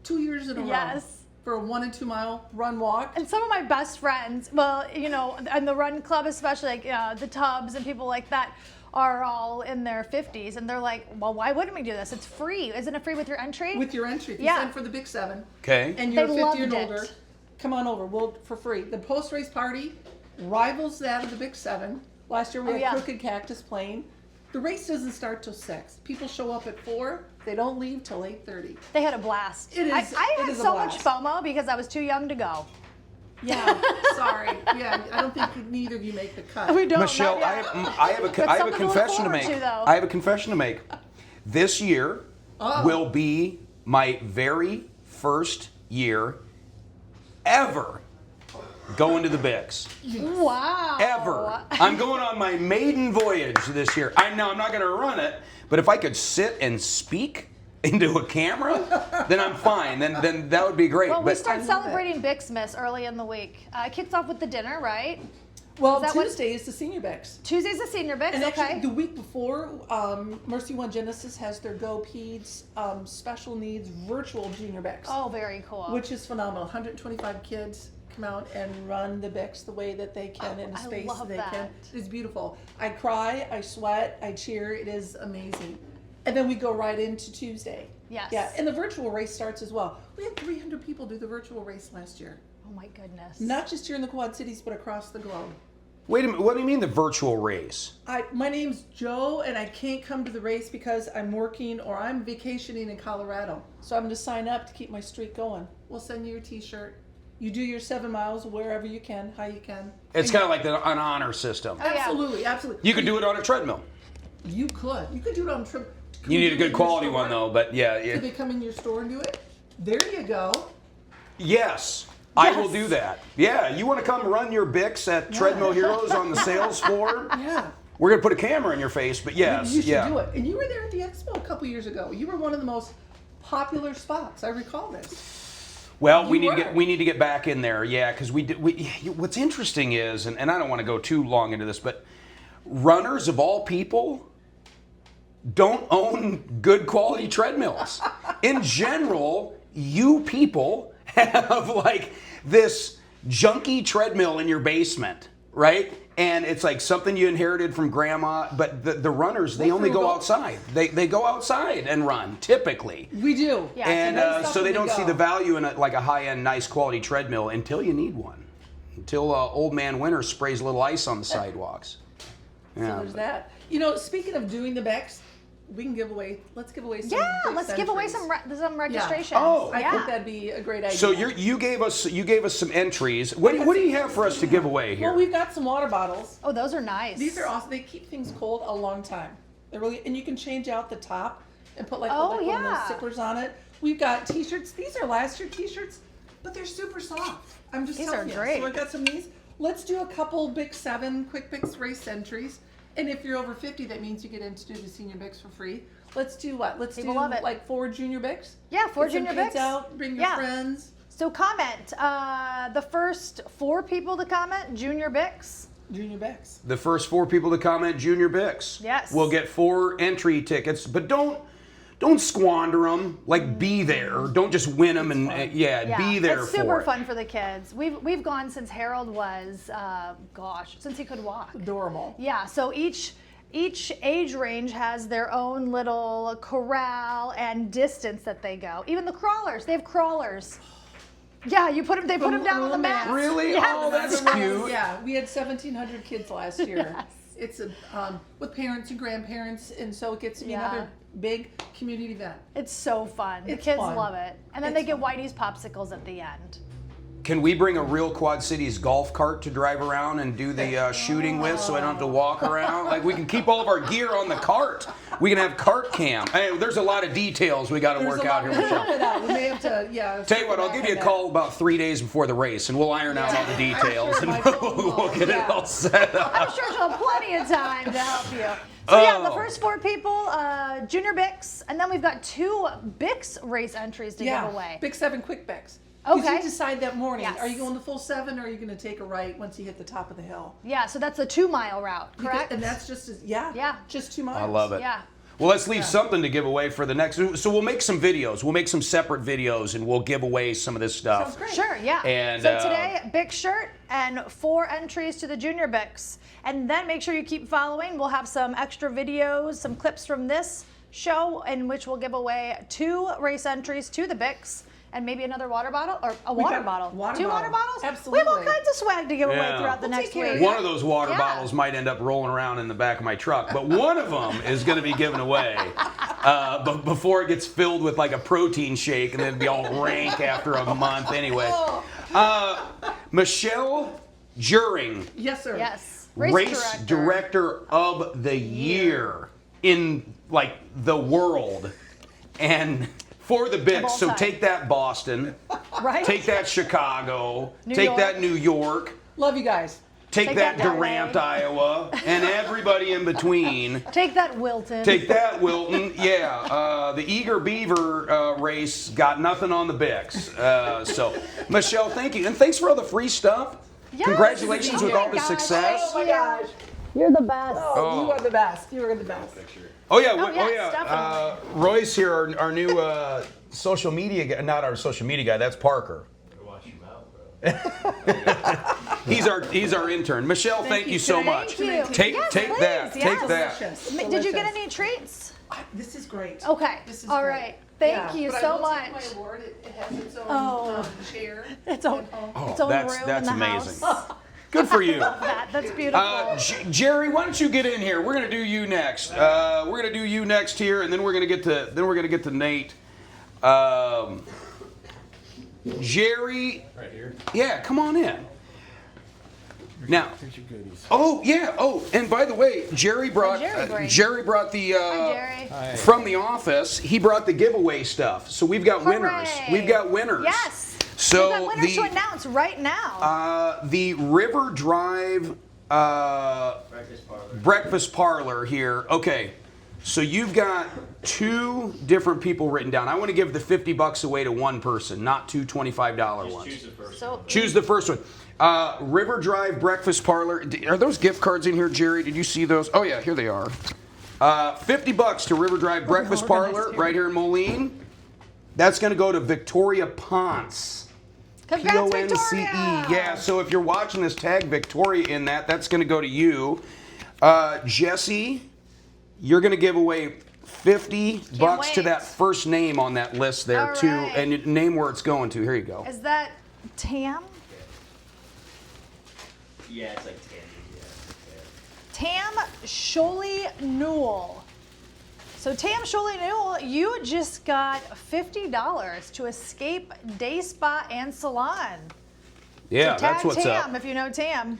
2 years in a row. Yes. For a 1 and 2 mile run walk. And some of my best friends, well, you know, and the run club, especially the Tubbs and people like that, are all in their 50s, and they're like, well, why wouldn't we do this? It's free. Isn't it free with your entry? With your entry. If you Yeah. send for the Big 7. Okay. And you're They 50 and loved older, it. come on over. For free. The post-race party rivals that of the Big 7. Last year we had yeah. Crooked Cactus playing. The race doesn't start till 6. People show up at 4. They don't leave till 8:30. They had a blast. It is- I it had is a so much blast. FOMO because I was too young to go. Yeah, sorry. Yeah, I don't think neither of you make the cut. We don't. Michelle, not I yet. have a That's something to look confession to forward make. to, though. I have a confession to make. This year will be my very first year ever going to the Bix. Wow. Ever. I'm going on my maiden voyage this year. I'm not going to run it, but if I could sit and speak into a camera, then I'm fine. Then that would be great. Well, we but start celebrating Bixmas early in the week. It kicks off with the dinner, right? Well, Is that what- Tuesday is the senior Bix. Tuesday's the senior Bix, And okay. actually, the week before, Mercy One Genesis has their Go Peds special needs virtual junior Bix, Oh, very cool. which is phenomenal. 125 kids come out and run the Bix the way that they can in the I space love they that. can. It is beautiful. I cry, I sweat, I cheer. It is amazing. And then we go right into Tuesday. Yes. Yeah, and the virtual race starts as well. We had 300 people do the virtual race last year. Oh my goodness. Not just here in the Quad Cities, but across the globe. wait a minute. What do you mean the virtual race? My name's Joe, and I can't come to the race because I'm working or I'm vacationing in Colorado. So I'm going to sign up to keep my streak going. We'll send you your T-shirt. You do your 7 miles wherever you can, how you can. It's kind of like an honor system. Oh, yeah. Absolutely, absolutely. You could do it on a treadmill. You could. You could do it on trip. You need a good quality one though, but yeah. Could they come in your store and do it? There you go. Yes, I will do that. Yeah, you want to come run your Bix at Treadmill Heroes on the sales floor? Yeah. We're gonna put a camera in your face, but yes, You should yeah. do it. And you were there at the expo a couple years ago. You were one of the most popular spots. I recall this. Well, You we were. need to get back in there, yeah, because what's interesting is, and I don't want to go too long into this, but runners of all people don't own good quality treadmills. In general, you people have like this junky treadmill in your basement, right? And it's like something you inherited from grandma, but the runners, they only go outside. They go outside and run, typically. We do. Yeah. And so they don't see the go. value in like a high-end, nice quality treadmill until you need one. Until old man winter sprays a little ice on the sidewalks. So there's that. You know, speaking of doing the Becks, we can give away. Let's give away some. Yeah, big let's give away centuries. some registrations. Oh. I yeah. think that'd be a great idea. So you gave us some entries. What do you have for us to give away here? Well, we've got some water bottles. Oh, those are nice. These are awesome. They keep things cold a long time. They're really, and you can change out the top and put like, Oh, one of those yeah. sticklers on it. We've got T-shirts. These are last year T-shirts, but they're super soft. I'm just These telling are you. great. So I've got some of these. Let's do a couple Big 7 Quick Picks race entries. And if you're over 50, that means you get in to do the senior Bics for free. Let's do what? Let's People do love it. like 4 junior Bics. Yeah, 4 Get some junior kids Bics. out, bring your Yeah. friends. So comment. The first 4 people to comment, Junior Bics. Junior Bics. The first 4 people to comment Junior Bics. Yes. We'll get 4 entry tickets, but don't squander them. Like, be there. Don't just win them and be there It's for super it. fun for the kids. We've gone since Harold was, since he could walk. Adorable. Yeah, so each age range has their own little corral and distance that they go. Even the crawlers, they have crawlers. Yeah, they put them down on the mat. Really? Yes. Oh, that's cute. Yeah, we had 1,700 kids last year. Yes. It's with parents and grandparents, and so it gets to be Yeah. another big community event. It's so fun. The It's kids fun. love it. And then It's they get fun. Whitey's popsicles at the end. Can we bring a real Quad Cities golf cart to drive around and do the shooting with so I don't have to walk around? Like, we can keep all of our gear on the cart. We can have cart cam. Hey, there's a lot of details we got to work out here, Michelle. We may have to, yeah. Tell you what, I'll give you a call about 3 days before the race, and we'll iron out all the details, Sure, and my phone we'll get it all set up. I'm sure she'll have plenty of time to help you. So yeah, the Oh. first 4 people, Junior Bics, and then we've got 2 Bics race entries to give away. Big 7 quick Bics. 'Cause Okay. you decide that morning. Yes. Are you going the full 7 or are you going to take a right once you hit the top of the hill? Yeah, so that's the 2-mile route, You could- correct? And that's just Yeah. just 2 miles. I love it. Yeah. Well, let's leave something to give away for the next. So we'll make some videos. We'll make some separate videos, and we'll give away some of this stuff. Sounds great. Sure, yeah. And, so today, Bic shirt and 4 entries to the Junior Bics. And then make sure you keep following. We'll have some extra videos, some clips from this show in which we'll give away 2 race entries to the Bics. And maybe another water bottle or a water got bottle. water 2 water bottle. bottles? We have all Absolutely. kinds of swag to give away Yeah. throughout the We'll next take care of week. One of those water Yeah. bottles might end up rolling around in the back of my truck, but one of them is going to be given away. But before it gets filled with like a protein shake, and then it'd be all rank after a month anyway. Michelle Juring, Yes, sir. Yes. Race Director of the Year in like the world, and for the Bics. all So time. take that, Boston. Right? Take that, Chicago. New Take York. that, New York. Love you guys. Take that, that, Durant, LA. Iowa, and everybody in between. Take that, Wilton. Take that, Wilton. Yeah, the Eager Beaver race got nothing on the Bics. So, Michelle, thank you. And thanks for all the free stuff. Yes. Congratulations with all the Gosh. success. Oh my gosh. You're the best. Oh, you are the best. You are the best. Oh, yeah. yes, definitely. Roy's here, our new social media guy. Not our social media guy, that's Parker. Wash him out, bro. He's our intern. Michelle, thank you so much. Thank you. Take Yes, take please, that. yes. Take that. Delicious. Did you get Delicious. any treats? This is great. Okay. This is All great. right. Thank Yeah, you but so I will much. Take my award. It has its own Oh. chair. Its own, Oh, its own that's room that's in the amazing. house. Good for you. That's beautiful. Jerry, why don't you get in here? We're gonna do you next. We're gonna do you next here, and then we're gonna get to Nate. Jerry, Right here. yeah, come on in. Now, Here's your goodies. oh yeah, oh, and by the way, Jerry brought Jerry brought the Jerry. from the office. He brought the giveaway stuff, so we've got winners. Hooray. We've got winners. Yes. So We've got winners to announce right now. the River Drive Breakfast parlor. breakfast parlor here. Okay. So you've got 2 different people written down. I want to give the $50 away to one person, not 2 $25 ones. Choose the first So one. Choose the first one. River Drive Breakfast Parlor. Are those gift cards in here, Jerry? Did you see those? Oh yeah, here they are. $50 to River Drive Breakfast Parlor right here in Moline. That's going to go to Victoria Ponce. congrats, Ponce. Victoria! Yeah, so if you're watching this, tag Victoria in that. That's going to go to you. Jesse, you're going to give away $50 to wait. that first name on that list there, All too. right. And name where it's going to. Here you go. Is that Tam? Yeah, it's like Tandy. Yeah. Tam Sholey Newell. So Tam Sholey Newell, you just got $50 to Escape Day Spa and Salon. Yeah, So tag that's what's Tam up. if you know Tam.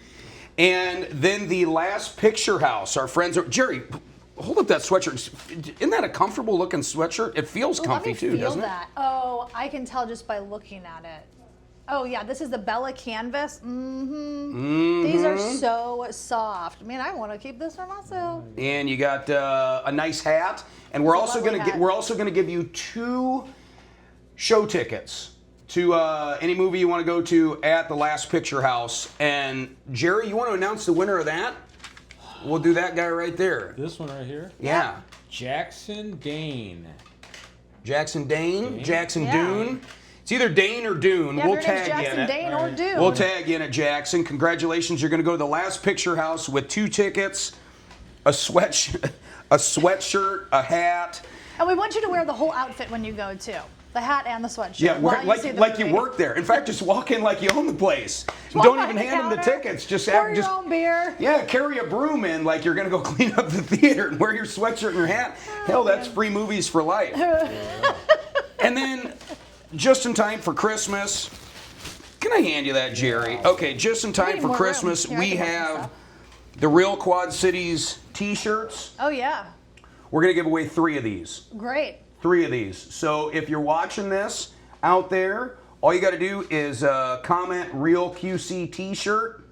And then the last picture house, our friends are, Jerry, hold up that sweatshirt. Isn't that a comfortable looking sweatshirt? It feels Ooh, comfy let me too, feel doesn't that. Oh, I can tell just by looking at it. Oh yeah, this is the Bella canvas. These are so soft. Man, I want to keep this for myself. it? And you got a nice hat. And we're It's a also lovely going to hat. we're also going to give you 2 show tickets to any movie you want to go to at the Last Picture House. And Jerry, you want to announce the winner of that? We'll do that guy right there. This one right here. Yeah. Jackson Dane. Jackson Dane, Jackson Yeah. Dune. It's either Dane or Dune. Yeah, we'll if your name's tag you in Jackson it. Dane or Dune. We'll tag you in it, Jackson. Congratulations. You're going to go to the Last Picture House with 2 tickets, a sweatshirt, a hat. And we want you to wear the whole outfit when you go too. The hat and the sweatshirt. Yeah, while you see like the you movie. work there. In fact, just walk in like you own the place. Walk Don't behind even the hand them the counter, tickets. Just pour have your just own beer. yeah, carry a broom in like you're going to go clean up the theater and wear your sweatshirt and your hat. Hell, that's free movies for life. And then just in time for Christmas. Can I hand you that, Jerry? Okay, just in time need for more Christmas, room. Here, I we can help you have stuff. the Real Quad Cities t-shirts. Oh yeah, We're going to give away 3 of these. great. 3 of these. So if you're watching this out there, all you got to do is comment Real QC t-shirt,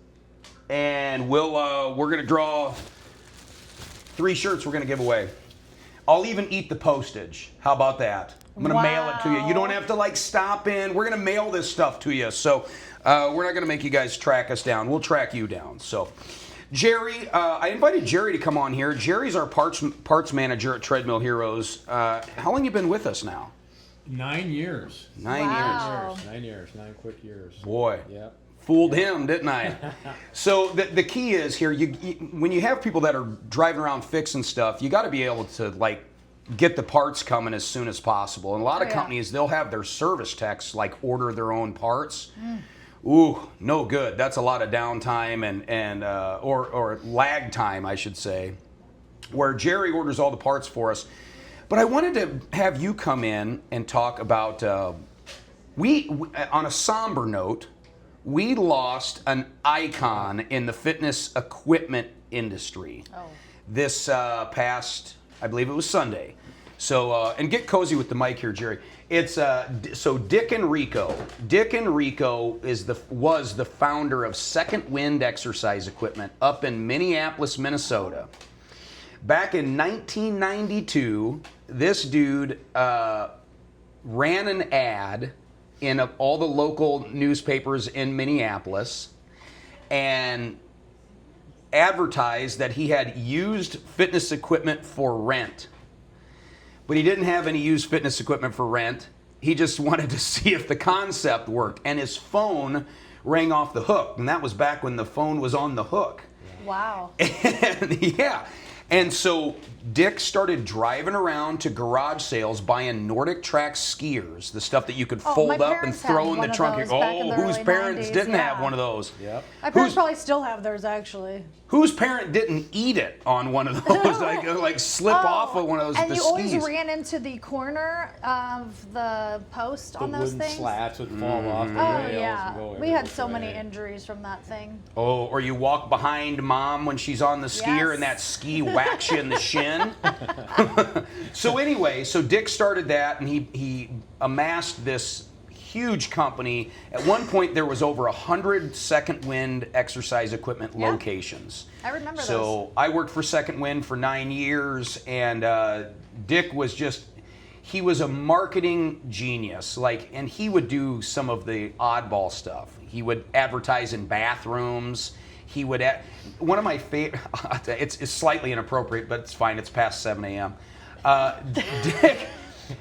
and we're going to draw 3 shirts we're going to give away. I'll even eat the postage. How about that? I'm going to mail it to you. You don't have to like stop in. We're going to mail this stuff to you. So we're not going to make you guys track us down. We'll track you down. So Jerry, I invited Jerry to come on here. Jerry's our parts manager at Treadmill Heroes. How long you been with us now? 9 years. 9 Wow. years. 9 years. 9 quick years. Boy. Yep. Fooled him, didn't I? So the key is here, you when you have people that are driving around fixing stuff, you got to be able to like get the parts coming as soon as possible. And a lot of yeah. companies, they'll have their service techs like order their own parts. Ooh, no good. That's a lot of downtime and or lag time, I should say, where Jerry orders all the parts for us. But I wanted to have you come in and talk about we on a somber note. We lost an icon in the fitness equipment industry this past, I believe it was Sunday. So, and get cozy with the mic here, Jerry. It's so Dick Enrico. Dick Enrico was the founder of Second Wind Exercise Equipment up in Minneapolis, Minnesota. Back in 1992, this dude ran an ad in all the local newspapers in Minneapolis and advertised that he had used fitness equipment for rent. But he didn't have any used fitness equipment for rent. He just wanted to see if the concept worked. And his phone rang off the hook. And that was back when the phone was on the hook. Wow. And yeah. And so Dick started driving around to garage sales buying Nordic Track skiers, the stuff that you could Oh, fold my up and parents throw had in the one of trunk. those back in the Whose early parents 90s, didn't have yeah. one of those? Yep. My parents probably still have theirs actually. Whose parent didn't eat it on one of those? like slip off of one of those And with you the always skis. ran into the corner of the post The on those wooden things. slats would fall off the Oh rails yeah, and go we had every so which many way. injuries from that thing. Oh, or you walk behind mom when she's on the skier Yes. and that ski whacks you in the shin. So anyway, so Dick started that and he amassed this huge company. At one point, there was over 100 Second Wind exercise equipment Yeah. locations. I remember So those. I worked for Second Wind for 9 years, and Dick was he was a marketing genius. And he would do some of the oddball stuff. He would advertise in bathrooms. He would, one of my favorite, it's slightly inappropriate, but it's fine, it's past 7 a.m. Dick,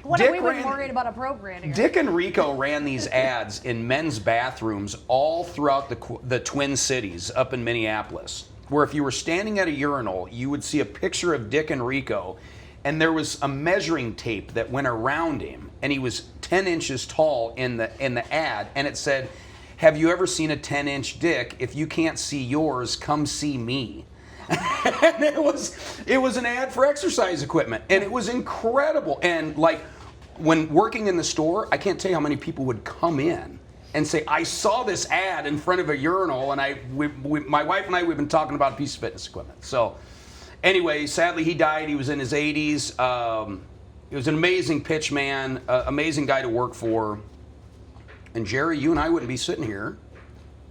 What Dick have we been ran- worried about appropriating? Dick and Rico ran these ads in men's bathrooms all throughout the Twin Cities up in Minneapolis, where if you were standing at a urinal, you would see a picture of Dick and Rico, and there was a measuring tape that went around him, and he was 10 inches tall in the ad, and it said, "Have you ever seen a 10-inch dick? If you can't see yours, come see me." And it was an ad for exercise equipment, and it was incredible. And when working in the store, I can't tell you how many people would come in and say, "I saw this ad in front of a urinal, and my wife and I, we've been talking about a piece of fitness equipment." So anyway, sadly he died. He was in his 80s. He was an amazing pitch man, amazing guy to work for. And Jerry, you and I wouldn't be sitting here.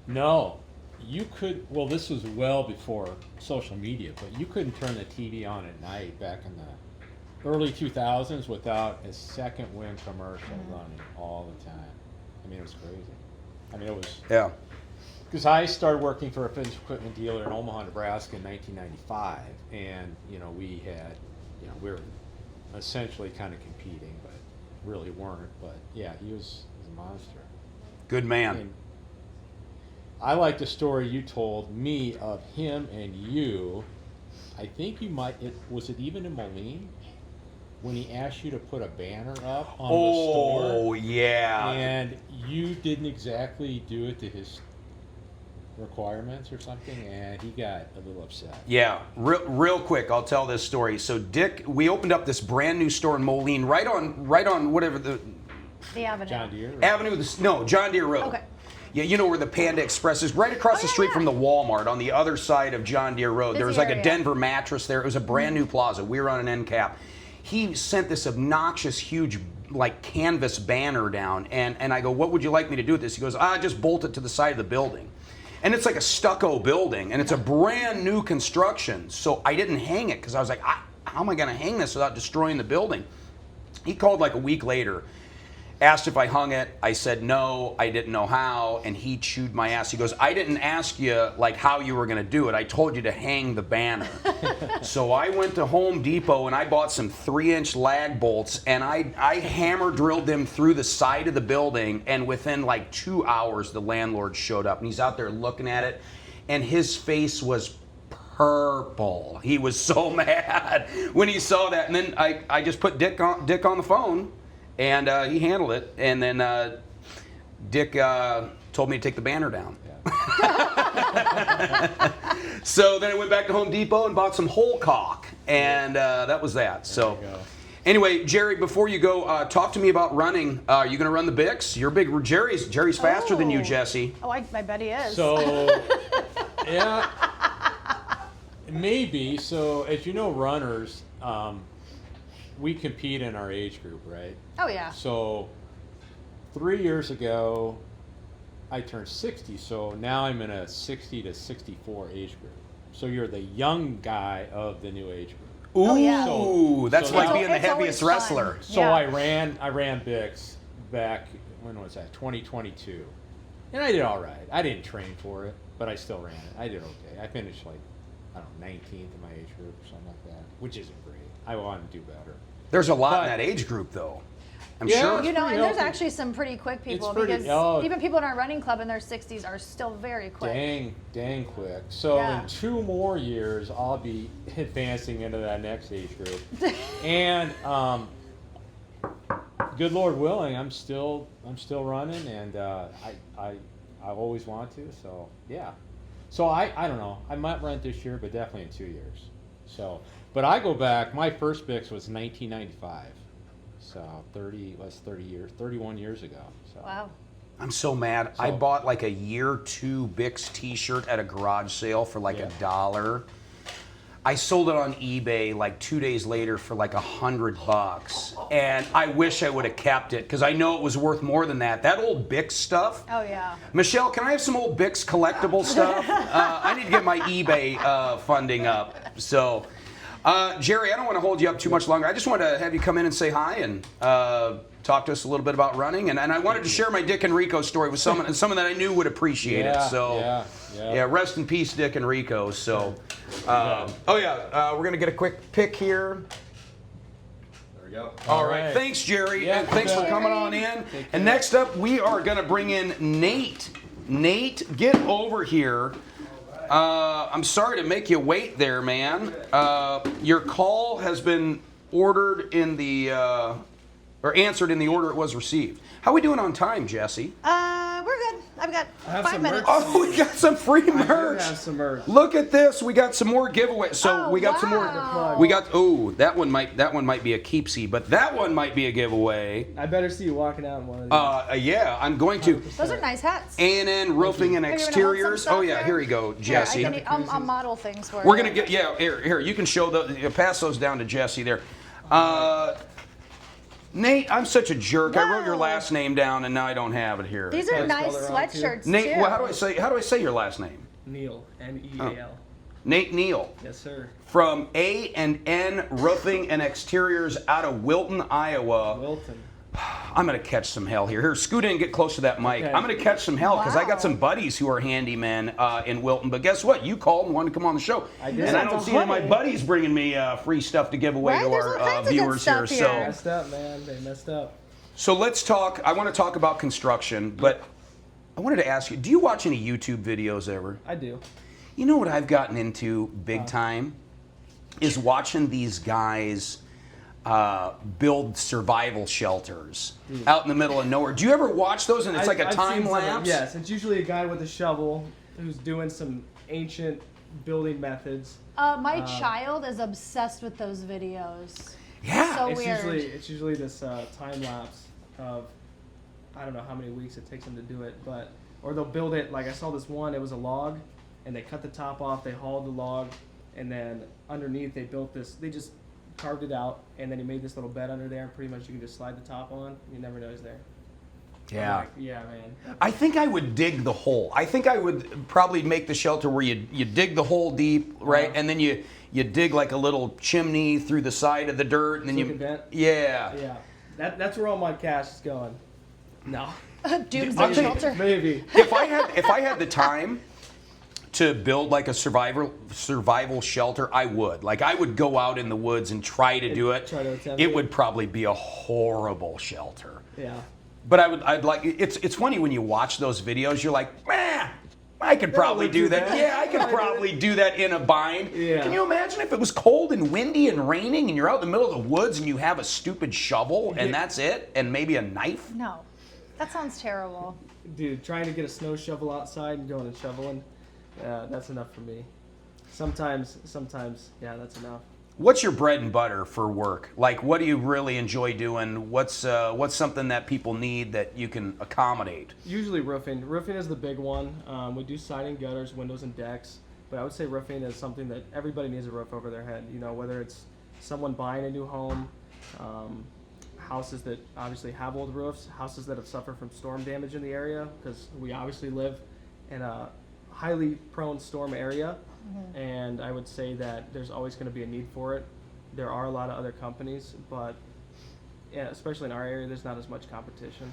No, you could. Well, this was well before social media, but you couldn't turn the TV on at night back in the early 2000s without a Second Wind commercial running all the time. I mean, it was crazy. I mean, it was. Yeah. Because I started working for a fitness equipment dealer in Omaha, Nebraska in 1995, and we had, we were essentially kind of competing, but really weren't. But yeah, he was a monster. Good man. And I like the story you told me of him and you. I think you might. Was it even in Moline when he asked you to put a banner up on the store? Oh yeah. And you didn't exactly do it to his requirements or something, and he got a little upset. Yeah, real quick, I'll tell this story. So Dick, we opened up this brand new store in Moline, right on whatever the Avenue. John Deere? Avenue, John Deere Road. Okay. Yeah, you know where the Panda Express is, right across the street yeah. from the Walmart on the other side of John Deere Road. There was Busy like a area. Denver mattress there. It was a brand new plaza. We were on an end cap. He sent this obnoxious, huge, canvas banner down, and I go, "What would you like me to do with this?" He goes, just bolt it to the side of the building. And it's like a stucco building, and it's a brand new construction. So I didn't hang it because I was like, how am I going to hang this without destroying the building? He called a week later, asked if I hung it. I said no, I didn't know how, and he chewed my ass. He goes, "I didn't ask you how you were going to do it. I told you to hang the banner." So I went to Home Depot and I bought some 3-inch lag bolts, and I hammer drilled them through the side of the building, and within 2 hours the landlord showed up, and he's out there looking at it, and his face was purple. He was so mad when he saw that, and then I just put Dick on the phone. And he handled it, and then Dick told me to take the banner down. Yeah. So then I went back to Home Depot and bought some whole cock, and that was that. So you go. anyway, Jerry, before you go, talk to me about running. Are you going to run the Bix? You're big. Jerry's faster than you, Oh. Jesse. Oh, I bet he is. So, yeah, maybe. So, as you know, runners, we compete in our age group, right? Oh yeah. So 3 years ago, I turned 60, so now I'm in a 60 to 64 age group. So you're the young guy of the new age group. Ooh, Oh, yeah. that's So like it's being the always heaviest fun. wrestler. So Yeah. I ran Bix back, when was that? 2022. And I did all right. I didn't train for it, but I still ran it. I did okay. I finished 19th in my age group or something like that, which isn't great. I want to do better. There's a lot in But- that age group, though. I'm Yeah. sure. You know, pretty and there's healthy. actually some pretty quick people pretty- because oh. even people in our running club in their 60s are still very quick. Dang quick. So Yeah. in 2 more years, I'll be advancing into that next age group. And good Lord willing, I'm still running, and I always want to. So yeah. So I don't know. I might run this year, but definitely in 2 years. So, but I go back. My first Bix was 1995. So 31 years ago. So. Wow. I'm so mad. I So- bought a year 2 Bix t-shirt at a garage sale for Yeah. $1. I sold it on eBay like 2 days later for like $100, and I wish I would have kept it because I know it was worth more than that. That old Bix stuff. Oh yeah. Michelle, can I have some old Bix collectible stuff? I need to get my eBay funding up. So, Jerry, I don't want to hold you up too much longer. I just wanted to have you come in and say hi and talk to us a little bit about running. And I wanted to share my Dick and Rico story with someone that I knew would appreciate it. So, yeah, rest in peace, Dick and Rico. So, we're going to get a quick pick here. There we go. All right. Thanks, Jerry. Yeah, and thanks for coming on in. And next up, we are going to bring in Nate. Nate, get over here. I'm sorry to make you wait there, man. Your call has been ordered in the, or answered in the order it was received. How are we doing on time, Jesse? We're good. I've got have 5 some minutes. merch. Oh, we got some free merch. I do have some merch. Look at this. We got some more giveaways. So Oh, we got some wow. more. We got. Oh, that one might be a keepsy, but that one might be a giveaway. I better see you walking out in one of these. Yeah, I'm going to. Those are nice hats. A&N Roofing and Are you gonna hold some Exteriors. stuff Oh yeah, there? here you go, Jesse. Here, I'll model things for you. We're gonna get here. You can show pass those down to Jesse there. Nate, I'm such a jerk. I wrote your No. last name down and now I don't have it here. These are Can I nice spell it wrong, too? sweatshirts Nate, too. well, how do I say your last name? Neil, N-E-A-L. Nate Neal Yes, sir. from A&N Roofing and Exteriors out of Wilton, Iowa. Wilton. I'm gonna catch some hell here. Here, scoot in and get close to that mic. Okay. I'm gonna catch some hell because I Wow. got some buddies who are handymen in Wilton. But guess what? You called and wanted to come on the show, I did. and I don't see any of my buddies bringing me free stuff to give away Right? to There's all our kinds of good viewers stuff here. here. Messed up, man. They messed up. So let's talk. I want to talk about construction, but I wanted to ask you: do you watch any YouTube videos ever? I do. You know what I've gotten into big time is watching these guys build survival shelters out in the middle of nowhere. Do you ever watch those and it's like a I've time seen some of them. lapse? Yes, it's usually a guy with a shovel who's doing some ancient building methods. My child is obsessed with those videos. Yeah. So It's weird. usually this time lapse of I don't know how many weeks it takes them to do it, but or they'll build it like I saw this one. It was a log, and they cut the top off. They hauled the log, and then underneath they built this. They just carved it out, and then he made this little bed under there. And pretty much you can just slide the top on. You never know he's there. I'm Yeah. like, yeah, man. I think I would dig the hole. I think I would probably make the shelter where you dig the hole deep, right? And then you dig like a little chimney through the side of the dirt, and then So you it can vent? yeah. Yeah, that's where all my cash is going. No, Doomsday I'll tell you- shelter. maybe. If I had the time to build like a survival shelter, I would. Like I would go out in the woods and try to do it. Try to attempt It it. would probably be a horrible shelter. Yeah. But I'd like it's funny when you watch those videos, you're like, I could probably look do too that. bad. Yeah, I could probably do that in a bind. Yeah. Can you imagine if it was cold and windy and raining and you're out in the middle of the woods and you have a stupid shovel and that's it and maybe a knife? No, that sounds terrible. Dude, trying to get a snow shovel outside and going and shoveling, that's enough for me. Sometimes, yeah, that's enough. What's your bread and butter for work? Like, what do you really enjoy doing? What's something that people need that you can accommodate? Usually roofing. Roofing is the big one. We do siding, gutters, windows, and decks. But I would say roofing is something that everybody needs a roof over their head. You know, whether it's someone buying a new home, houses that obviously have old roofs, houses that have suffered from storm damage in the area, because we obviously live in a highly prone storm area. And I would say that there's always going to be a need for it. There are a lot of other companies, but yeah, especially in our area, there's not as much competition.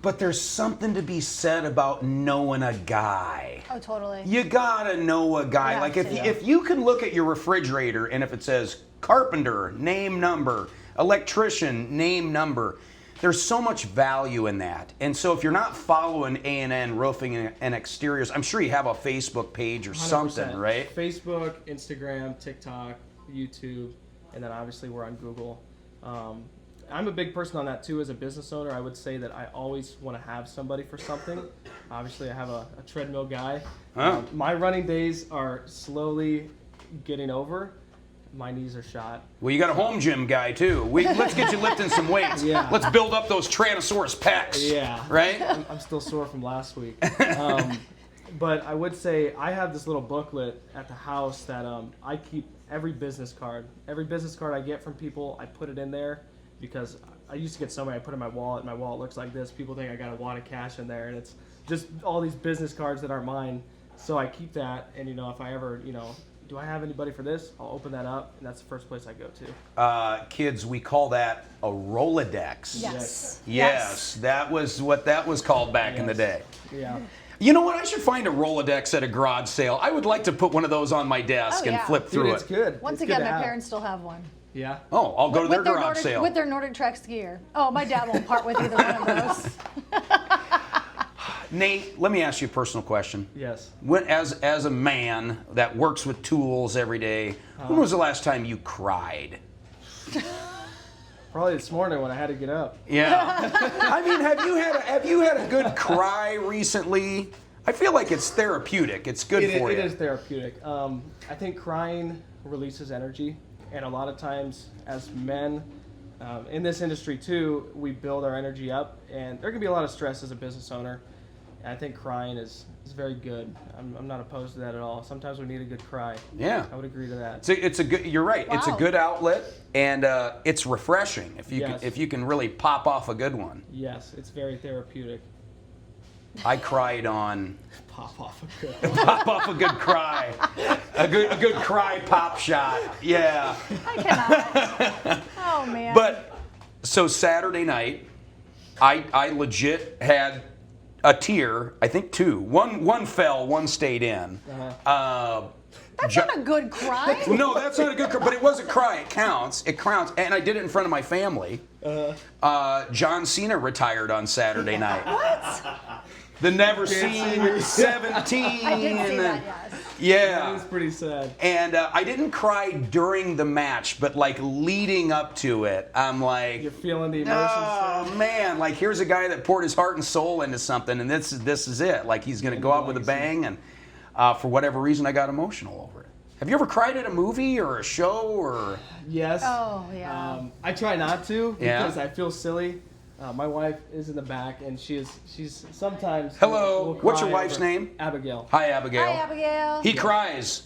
But there's something to be said about knowing a guy. Oh, totally. You gotta know a guy. Yeah, Like if yeah. if you can look at your refrigerator and if it says carpenter, name number, electrician, name number, there's so much value in that. And so if you're not following A&N Roofing and Exteriors, I'm sure you have a Facebook page or 100%. something, right? Facebook, Instagram, TikTok, YouTube, and then obviously we're on Google. I'm a big person on that too as a business owner. I would say that I always want to have somebody for something. Obviously, I have a treadmill guy. Huh. My running days are slowly getting over. My knees are shot. Well, you got a home gym guy too. Let's get you lifting some weights. Yeah. Let's build up those Tyrannosaurus pecs. Yeah. Right? I'm still sore from last week. But I would say I have this little booklet at the house that I keep every business card. Every business card I get from people, I put it in there because I used to get so many. I put it in my wallet. My wallet looks like this. People think I got a wad of cash in there, and it's just all these business cards that aren't mine. So I keep that, and if I ever, do I have anybody for this? I'll open that up, and that's the first place I go to. Kids, we call that a Rolodex. Yes. Yes, that was what that was called back in the day. Yeah. You know what? I should find a Rolodex at a garage sale. I would like to put one of those on my desk and yeah. flip Dude, through it's it. good. Once It's again, good to my have. parents still have one. Yeah. Oh, I'll go to their With their garage Nordic, sale. with their Nordic Trek skier. Oh, my dad won't part with either one of those. Nate, let me ask you a personal question. Yes. When, as a man that works with tools every day, when was the last time you cried? Probably this morning when I had to get up. Yeah. I mean, have you had a good cry recently? I feel like it's therapeutic. It's good for you. It is therapeutic. I think crying releases energy, and a lot of times as men in this industry too, we build our energy up, and there can be a lot of stress as a business owner. And I think crying is very good. I'm not opposed to that at all. Sometimes we need a good cry. Yeah. I would agree to that. It's a good. You're right. It's a Wow. good outlet, and it's refreshing Yes. if you can really pop off a good one. Yes, it's very therapeutic. I cried on Pop off a good pop off a good cry, a good cry pop shot. Yeah. I cannot. Oh, man. But so Saturday night, I legit had a tear. I think two. One fell, one stayed in. That's not a good cry. No, that's not a good cry, but it was a cry. It counts. It counts. And I did it in front of my family. John Cena retired on Saturday night. What? The never seen 17. I did see that, yes. Yeah. That is pretty sad. And I didn't cry during the match, but like leading up to it, I'm like, You're feeling the emotions. oh man, like here's a guy that poured his heart and soul into something, and this is it. Like he's gonna go out with a bang, and for whatever reason, I got emotional over it. Have you ever cried at a movie or a show or? Yes. Oh, yeah. I try not to Yeah. because I feel silly. My wife is in the back, and she's sometimes. Hello. will What's your cry wife's over- name? Abigail. Hi, Abigail. Hi, Abigail. He cries.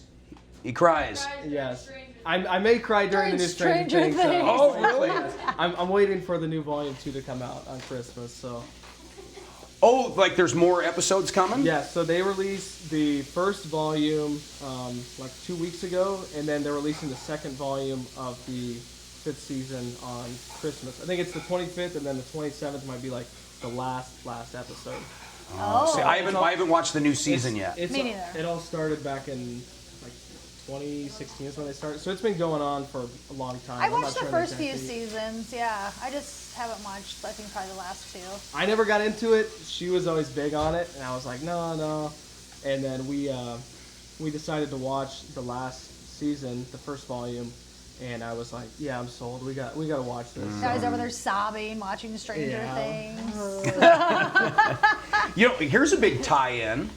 He cries. Yes. I may cry during the new Stranger Stranger Things. Things. Oh, really? I'm waiting for the new volume 2 to come out on Christmas. So Oh, like there's more episodes coming? yeah, so they released the first volume like 2 weeks ago, and then they're releasing the second volume of the 5th season on Christmas. I think it's the 25th, and then the 27th might be like the last episode. Oh. See, I haven't watched the new season yet. It's Me neither. It all started back in like 2016 is when they started, so it's been going on for a long time. I I'm not watched the sure first few exactly. seasons, yeah. I just haven't watched, I think, probably the last two. I never got into it. She was always big on it, and I was like, no. And then we decided to watch the last season, the first volume, and I was like, yeah, I'm sold. We got to watch this. Guys over there sobbing, watching Stranger Yeah. Things. You know, here's a big tie-in.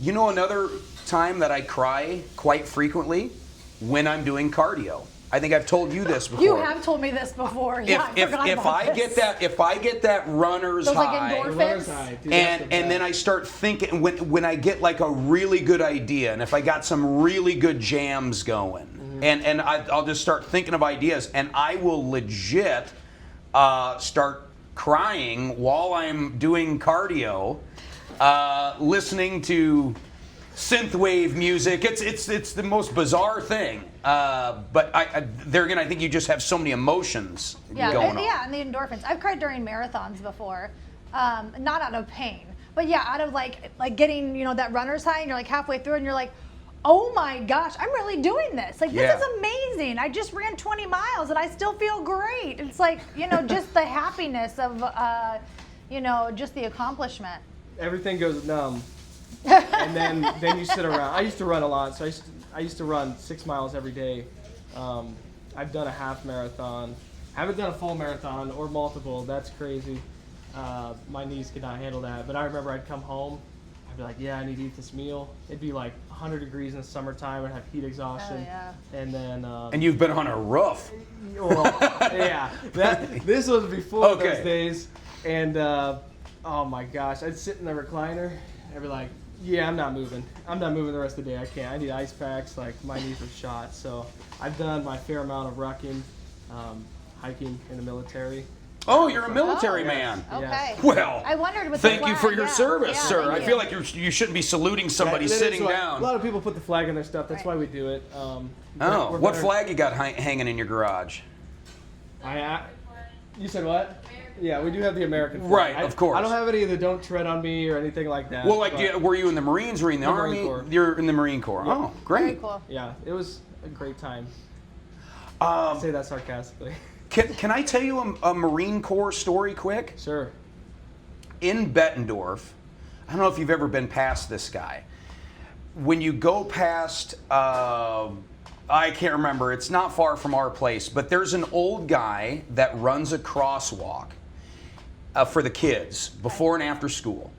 You know another time that I cry quite frequently? When I'm doing cardio. I think I've told you this before. You have told me this before. Yeah, I forgot if about I this. get that runner's Those, like, high, endorphins? Runner's high, dude, that's the and then I start thinking when I get like a really good idea, and if I got some really good jams going, and I'll just start thinking of ideas, and I will legit start crying while I'm doing cardio, listening to synthwave music. It's the most bizarre thing. But there again, I think you just have so many emotions Yeah, going on. yeah, and the endorphins. I've cried during marathons before, not out of pain, but yeah, out of like getting that runner's high, and you're like halfway through, and you're like, oh my gosh, I'm really doing this. Like, Yeah. this is amazing. I just ran 20 miles and I still feel great. It's like, just the happiness of, just the accomplishment. Everything goes numb, and then you sit around. I used to run a lot, so I used to run 6 miles every day. I've done a half marathon. Haven't done a full marathon or multiple. That's crazy. My knees could not handle that. But I remember I'd come home. I'd be like, yeah, I need to eat this meal. It'd be like 100 degrees in the summertime. I'd have heat exhaustion. Oh, yeah. And then, And you've been on a roof. well, yeah, this was before Okay. those days. And oh my gosh, I'd sit in the recliner. I'd be like, Yeah, I'm not moving. I'm not moving the rest of the day. I can't. I need ice packs. Like, my knees are shot. So I've done my fair amount of rucking, hiking in the military. Oh, you're a military Oh. man. Okay. Well, I wondered with the thank you for flag, your yeah. service, Yeah, sir. thank I feel you. like you shouldn't be saluting somebody That is sitting why- down. A lot of people put the flag in their stuff. That's why we do it. Oh, We're what better- flag you got hanging in your garage? You said what? Yeah, we do have the American flag. Right, of course. I don't have any of the "Don't tread on me" or anything like that. Well, like, but were you in the Marines or in the The Marine Army? Corps. You're in the Marine Corps. Yep. Oh, Very great. cool. yeah, it was a great time. I say that sarcastically. Can I tell you a Marine Corps story quick? Sure. In Bettendorf, I don't know if you've ever been past this guy. When you go past, I can't remember, it's not far from our place, but there's an old guy that runs a crosswalk for the kids before and after school.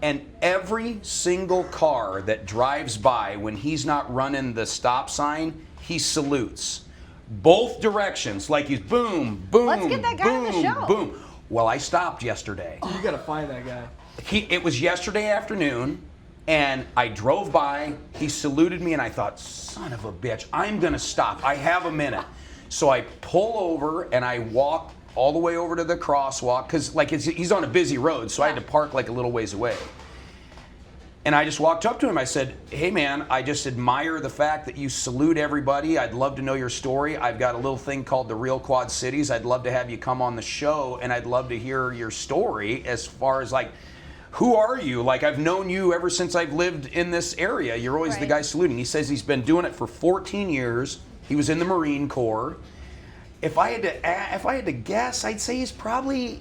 And every single car that drives by, when he's not running the stop sign, he salutes. Both directions, like he's boom, boom, Let's get that guy on the boom, show. boom. Well, I stopped yesterday. You gotta find that guy. It was yesterday afternoon, and I drove by. He saluted me, and I thought, son of a bitch, I'm gonna stop. I have a minute. So I pull over and I walk all the way over to the crosswalk because, like, he's on a busy road, so I had to park like a little ways away. And I just walked up to him. I said, hey, man, I just admire the fact that you salute everybody. I'd love to know your story. I've got a little thing called the Real Quad Cities. I'd love to have you come on the show, and I'd love to hear your story as far as, like, who are you? Like, I've known you ever since I've lived in this area. You're always the Right. guy saluting. He says he's been doing it for 14 years. He was in the Marine Corps. If I had to guess, I'd say he's probably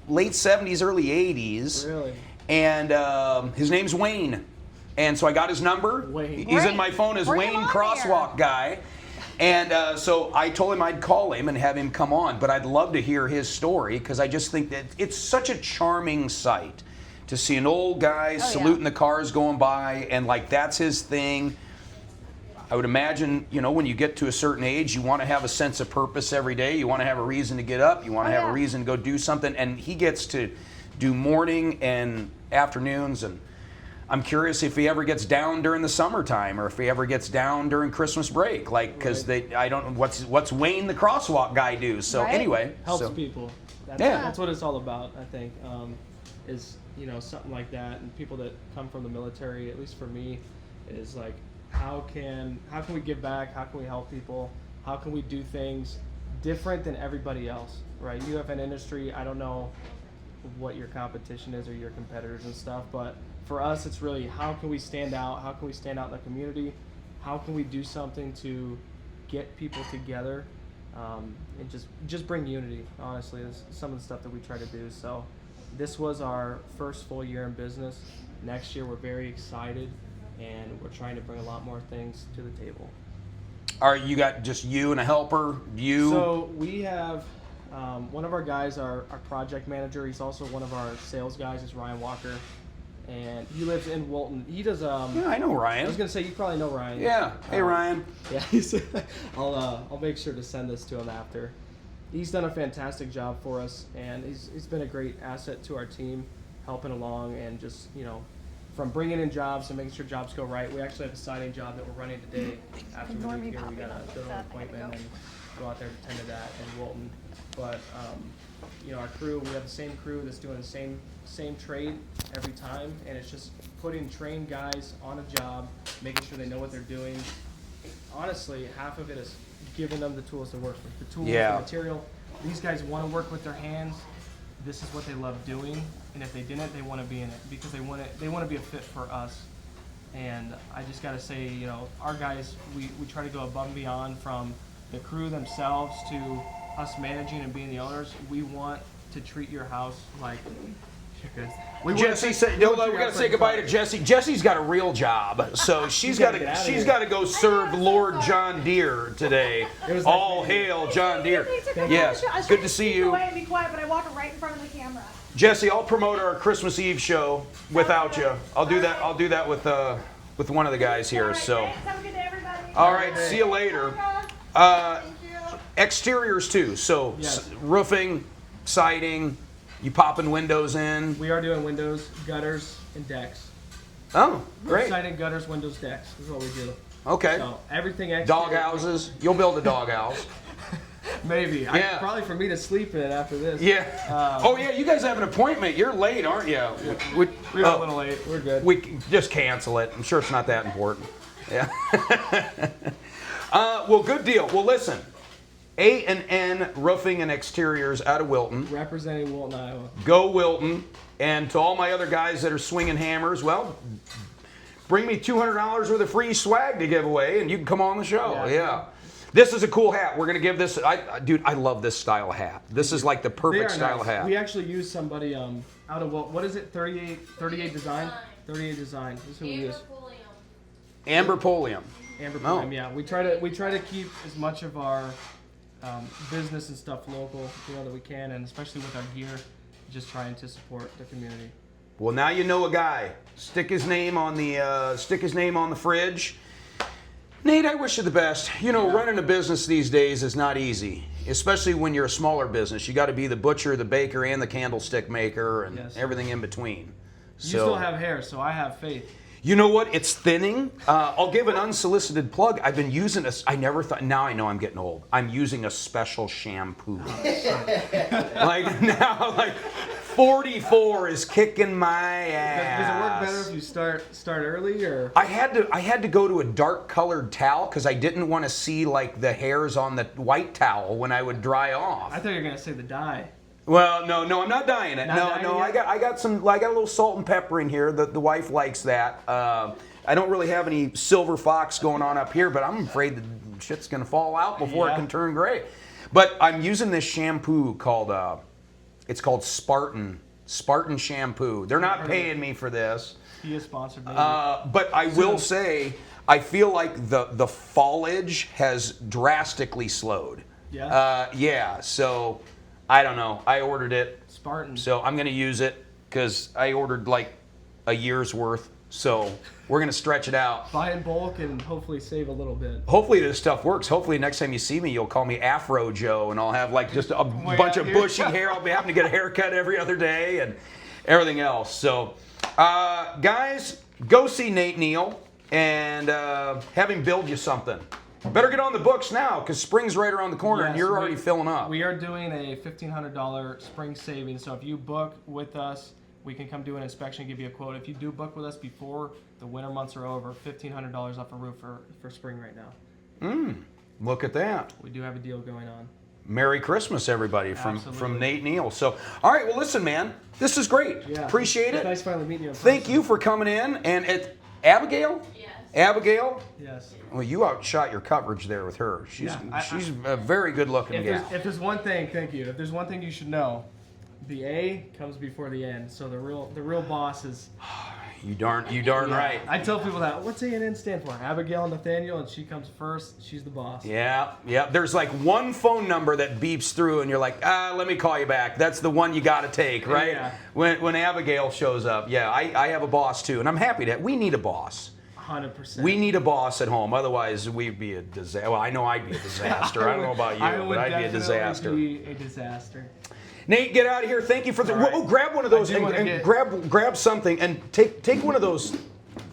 late 70s, early 80s. Really? And his name's Wayne. And so I got his number. Wayne. He's in Great. my phone as Bring Wayne him on Crosswalk Guy. And so I told him I'd call him and have him come on. But I'd love to hear his story because I just think that it's such a charming sight to see an old guy saluting the cars going by, and like that's his thing. I would imagine, you know, when you get to a certain age, you want to have a sense of purpose every day. You want to have a reason to get up. You want to have a reason to go do something. And he gets to do morning and afternoons. And I'm curious if he ever gets down during the summertime or if he ever gets down during Christmas break. Like, because I don't know what's Wayne the Crosswalk Guy do. So Right. anyway, Helps so, people. That's, Yeah. that's what it's all about, I think, is, you know, something like that. And people that come from the military, at least for me, is like, how can we give back? How can we help people? How can we do things different than everybody else, right? You have an industry, I don't know what your competition is or your competitors and stuff, but for us, it's really how can we stand out? How can we stand out in the community? How can we do something to get people together and just bring unity? Honestly, is some of the stuff that we try to do. So this was our first full year in business. Next year, we're very excited, and we're trying to bring a lot more things to the table. you got just you and a helper? You? So we have one of our guys, our project manager. He's also one of our sales guys. Is Ryan Walker, and he lives in Wilton. He does. yeah, I know I Ryan. was gonna say you probably know Ryan. Yeah. Hey, Ryan. Yeah, I'll make sure to send this to him after. He's done a fantastic job for us, and he's been a great asset to our team, helping along and just, you know, from bringing in jobs and making sure jobs go right. We actually have a siding job that we're running today. After Ignore we me leave here, we popping got up a with an that. I gotta appointment go. and go out there and tend to that in Wilton. But you know, our crew, we have the same crew that's doing the same trade every time, and it's just putting trained guys on a job, making sure they know what they're doing. Honestly, half of it is giving them the tools to work with, the tools, Yeah. the material. These guys want to work with their hands. This is what they love doing, and if they didn't, they want to be in it because they want to be a fit for us. And I just got to say, you know, our guys, we try to go above and beyond, from the crew themselves to us managing and being the owners. We want to treat your house like Jesse said, we got to say goodbye to Jesse. Jesse's got a real job, so she's got gotta get out of to here. go serve Lord John Deere today. was All like- hail John Deere. Yes, good to see you. and be quiet, but I walked right in front of the camera. Jesse, I'll promote our Christmas Eve show without you. I'll do that with one of the guys here. So, Have a good day, everybody. all right, see you later. Exteriors too. So Yes. roofing, siding. You popping windows in. we are doing windows, gutters, and decks. Oh, great. Siding, gutters, windows, decks is what we do. Okay. So everything exterior. Dog houses. You'll build a dog house. Maybe. Yeah. Probably for me to sleep in after this. Yeah. Oh yeah, you guys have an appointment. You're late, aren't you? We're a little late. We're good. We can just cancel it. I'm sure it's not that important. Yeah. Well, good deal. Well, listen. A&N Roofing and Exteriors out of Wilton. Representing Wilton, Iowa. Go Wilton. And to all my other guys that are swinging hammers, well, bring me $200 worth of free swag to give away, and you can come on the show. Yeah. This is a cool hat. We're gonna give this. Dude, I love this style of hat. This is like the perfect style of hat. We actually used somebody out of what is it? 38 Design. 38 Design. This is who we use. Amber Polium. Amber Oh. Prime, yeah. We try to keep as much of our business and stuff local, that we can, and especially with our gear, just trying to support the community. Well, now you know a guy. Stick his name on the fridge. Nate, I wish you the best. Running a business these days is not easy, especially when you're a smaller business. You got to be the butcher, the baker, and the candlestick maker, and everything in between. You still have hair, so I have faith. You know what? It's thinning. I'll give an unsolicited plug. I've been using I never thought. Now I know I'm getting old. I'm using a special shampoo. Like now, 44 is kicking my ass. Does it work better if you start early, or? I had to go to a dark colored towel because I didn't want to see like the hairs on the white towel when I would dry off. I thought you were gonna say the dye. Well, no, I'm not dyeing it. Not No, dyeing it? I got a little salt and pepper in here. The wife likes that. I don't really have any silver fox going on up here, but I'm afraid the shit's gonna fall out before it can turn gray. But I'm using this shampoo called it's called Spartan shampoo. They're not paying me for this. He is sponsored. But I will say, I feel like the foliage has drastically slowed. Yeah. Yeah. So I don't know. I ordered it. Spartan. So I'm going to use it because I ordered like a year's worth. So we're going to stretch it out. Buy in bulk and hopefully save a little bit. Hopefully this stuff works. Hopefully next time you see me, you'll call me Afro Joe, and I'll have like just a bunch of bushy hair. I'll be having to get a haircut every other day and everything else. So, guys, go see Nate Neal and have him build you something. Better get on the books now because spring's right around the corner and you're already filling up. We are doing a $1,500 spring savings. So if you book with us, we can come do an inspection, give you a quote. If you do book with us before the winter months are over, $1,500 off a roof for spring right now. Look at that. We do have a deal going on. Merry Christmas, everybody, from Absolutely. Nate Neal. So, all right, well, listen, man, this is great. Yeah. Appreciate It's it. nice finally meeting you in Thank person. you for coming in. And Abigail? Yes. Abigail? Yes. Well, you outshot your coverage there with her. She's a very good-looking gal. If there's one thing, thank you. If there's one thing you should know, the A comes before the N. So the real boss is. You darn right. I tell people that. What's A&N stand for? Abigail Nathaniel, and she comes first. She's the boss. Yeah. There's like one phone number that beeps through, and you're like, let me call you back. That's the one you got to take, right? Yeah. When Abigail shows up, I have a boss too, and I'm happy that we need a boss. 100%. We need a boss at home, otherwise we'd be a disaster. Well, I know I'd be a disaster. I don't know about you, but I'd be a disaster. Be a disaster. Nate, get out of here. Thank you for the. All right. Oh, grab one of those I do and, wanna and get- grab something and take one of those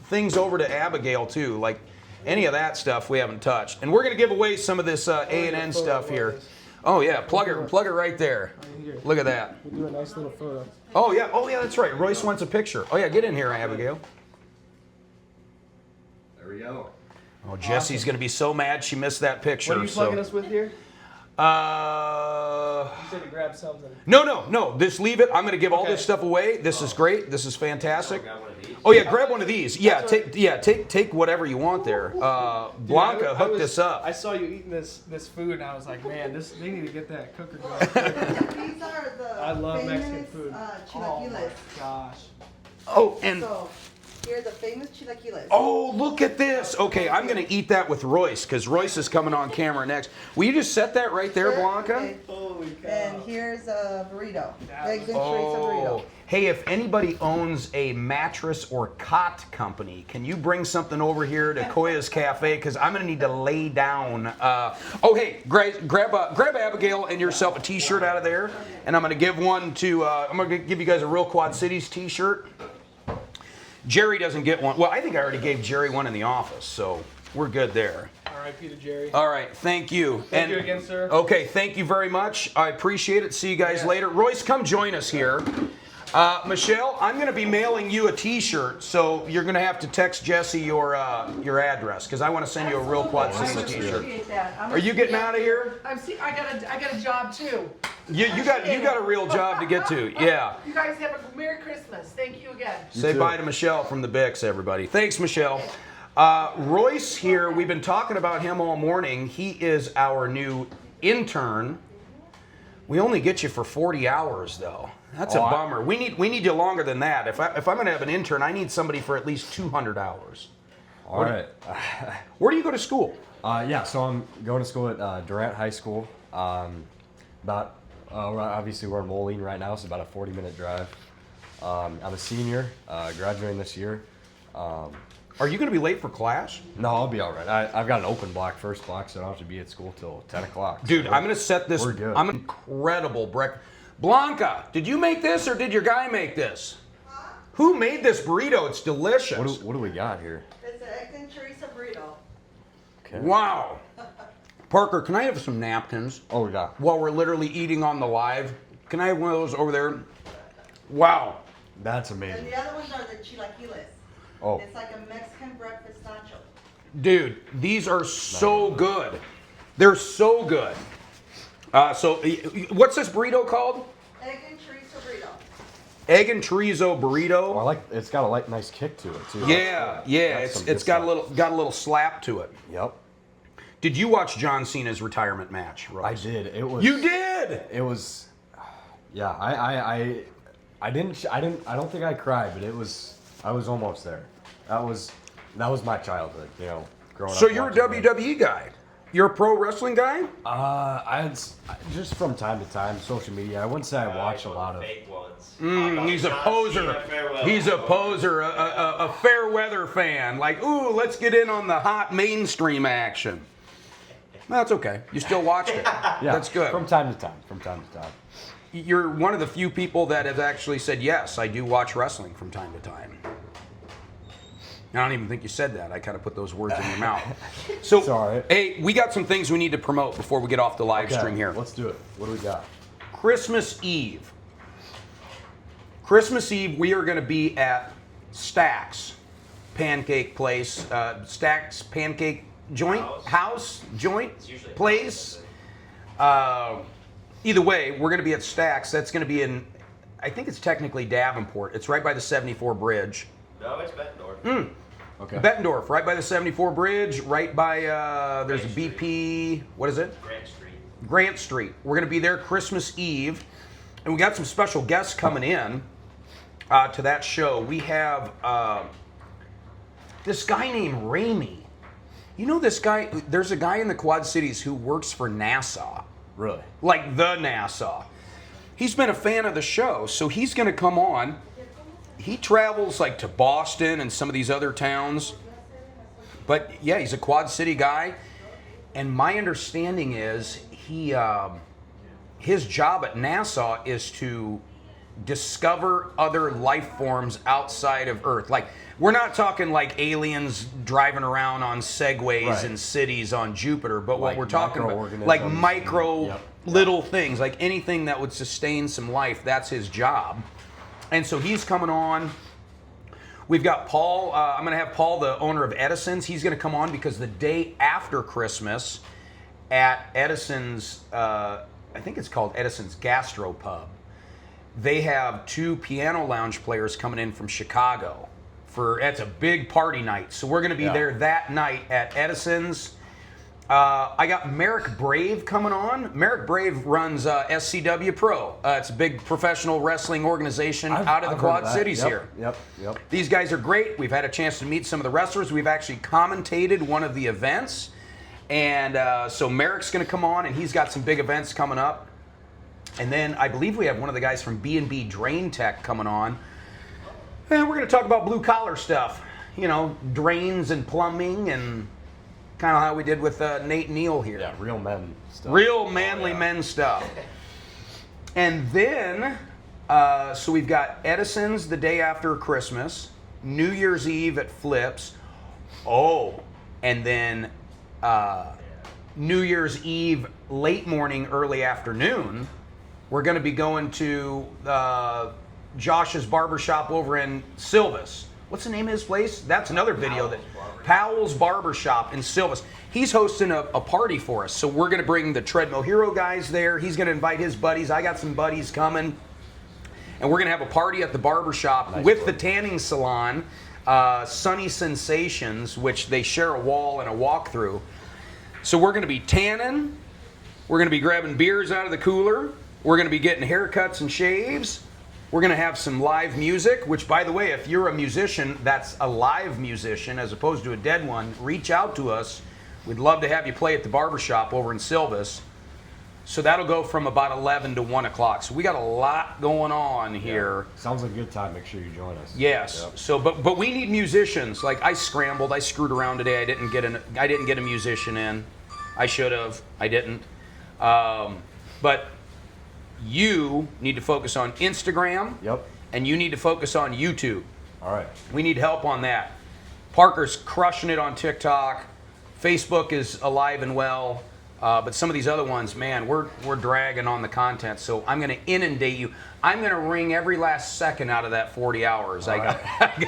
things over to Abigail too. Like any of that stuff we haven't touched. And we're gonna give away some of this A&N stuff here. Oh yeah, plug it right there. Here. Look at that. We'll do a nice little photo. Oh yeah, that's right. Royce wants a picture. Oh yeah, get in here, Abigail. There we go. Oh, Jessie's gonna be so mad she missed that picture. What are you plugging us with here? You said to grab something. No. Just leave it. I'm going to give all this stuff away. This is great. This is fantastic. Got one of these. Oh yeah, grab one of these. Yeah, take whatever you want there. Blanca, hook this up. I saw you eating this food, and I was like, man, they need to get that cooker going. These are the I love famous Mexican food. Oh chilaquiles. my gosh. Oh, and So here are the famous chilaquiles. oh, look at this. Okay, I'm going to eat that with Royce because Royce is coming on camera next. Will you just set that right there, Blanca? Okay. Holy cow. And here's a burrito. Eggs and shrimps Oh, hey, if anybody owns a mattress or cot company, can you bring something over here to Coya's Cafe? Because I'm going to need to lay down. Hey, grab Abigail and yourself a T-shirt out of there, and I'm going to give one to. I'm going to give you guys a Real Quad Cities T-shirt. Jerry doesn't get one. Well, I think I already gave Jerry one in the office, so we're good there. R.I.P. to Jerry. All right, thank you. Thank you again, sir. Okay, thank you very much. I appreciate it. See you guys later. Royce, come join us here. Michelle, I'm going to be mailing you a T-shirt, so you're going to have to text Jesse your address because I want to send you a real Quad Cities T-shirt. Appreciate that. Are you getting out of here? I got a job too. You got a real job to get to. Yeah. You guys have a Merry Christmas. Thank you again. Say bye to Michelle from the Bix, everybody. Thanks, Michelle. Royce here, we've been talking about him all morning. He is our new intern. We only get you for 40 hours, though. That's a bummer. We need you longer than that. If I'm going to have an intern, I need somebody for at least 200 hours. All right. Where do you go to school? So I'm going to school at Durant High School. Obviously we're in Moline right now, so about a 40-minute drive. I'm a senior, graduating this year. Are you going to be late for class? No, I'll be all right. I've got an open block, first block, so I don't have to be at school till 10 o'clock. Dude, I'm going to set this. We're good. I'm an incredible breakfast. Blanca, did you make this or did your guy make this? Huh? Who made this burrito? It's delicious. What do we got here? It's an egg and chorizo burrito. Okay. Wow. Parker, can I have some napkins? Oh, yeah. While we're literally eating on the live. Can I have one of those over there? Wow. That's And amazing. the other ones are the chilaquiles. Oh, It's like a Mexican breakfast nacho. Dude, these are so good. They're so good. What's this burrito called? Egg and chorizo burrito. Egg and chorizo burrito. well, it's got a nice kick to it too. Yeah. That's some It's good got stuff. a little slap to it. Yep. Did you watch John Cena's retirement match, I Royce? did. It was. You did. It was. Yeah. I don't think I cried, but I was almost there. That was my childhood. Growing up. So you're a watching that. WWE guy. You're a pro wrestling guy. Just from time to time, social media. I wouldn't say I watch a lot of. Fake ones. He's a poser. He's a poser, a fair weather fan. Like, ooh, let's get in on the hot mainstream action. That's okay. You still watched it. Yeah, That's good. From time to time. You're one of the few people that have actually said, yes, I do watch wrestling from time to time. I don't even think you said that. I kind of put those words in your mouth. So, Sorry. hey, we got some things we need to promote before we get off the live stream here. Let's do it. What do we got? Christmas Eve. Christmas Eve, we are going to be at Stack's Pancake Place. Stack's Pancake Joint? House? Joint? Place? Either way, we're going to be at Stack's. That's going to be in, I think it's technically Davenport. It's right by the 74 bridge. No, it's Bettendorf. Okay. Bettendorf, right by the 74 bridge, right by, there's a BP, what is it? Grant Street. Grant Street. We're going to be there Christmas Eve. And we got some special guests coming in to that show. We have this guy named Ramey. You know this guy? There's a guy in the Quad Cities who works for NASA. Really? Like the NASA. He's been a fan of the show, so he's going to come on. He travels like to Boston and some of these other towns. But yeah, he's a Quad City guy. And my understanding is his job at NASA is to discover other life forms outside of Earth. Like, we're not talking like aliens driving around on segways in cities on Jupiter, but what Like we're talking about, microorganisms like and- micro Yep. little things, like anything that would sustain some life, that's his job. And so he's coming on. We've got Paul. I'm going to have Paul, the owner of Edison's. He's going to come on because the day after Christmas at Edison's, I think it's called Edison's Gastropub, they have 2 piano lounge players coming in from Chicago. That's a big party night. So we're going to be there that night at Edison's. I got Merrick Brave coming on. Merrick Brave runs SCW Pro. It's a big professional wrestling organization out of the I've heard Quad that. Cities Yep, here. Yep. These guys are great. We've had a chance to meet some of the wrestlers. We've actually commentated one of the events. And so Merrick's going to come on, and he's got some big events coming up. And then I believe we have one of the guys from B&B Drain Tech coming on. And we're going to talk about blue-collar stuff. You know, drains and plumbing and kind of how we did with Nate Neal here. Yeah, real men stuff. Real manly men stuff. And then, so we've got Edison's the day after Christmas. New Year's Eve at Flips. Oh, and then New Year's Eve late morning, early afternoon, we're going to be going to Josh's barbershop over in Silvis. What's the name of his place? That's another video. Powell's Barbershop in Silvis. He's hosting a party for us. So we're going to bring the Treadmill Hero guys there. He's going to invite his buddies. I got some buddies coming. And we're going to have a party at the barbershop with the tanning salon, Sunny Sensations, which they share a wall and a walkthrough. So we're going to be tanning. We're going to be grabbing beers out of the cooler. We're going to be getting haircuts and shaves. We're going to have some live music, which, by the way, if you're a musician that's a live musician as opposed to a dead one, reach out to us. We'd love to have you play at the barbershop over in Silvis. So that'll go from about 11 to 1 o'clock. So we got a lot going on here. Yeah. Sounds like a good time. Make sure you join us. Yes. Yep. So, but we need musicians. Like I scrambled, I screwed around today. I didn't get a musician in. I should have. I didn't. But you need to focus on Instagram. Yep. And you need to focus on YouTube. All right. We need help on that. Parker's crushing it on TikTok. Facebook is alive and well. But some of these other ones, man, we're dragging on the content. So I'm going to inundate you. I'm going to wring every last second out of that 40 hours I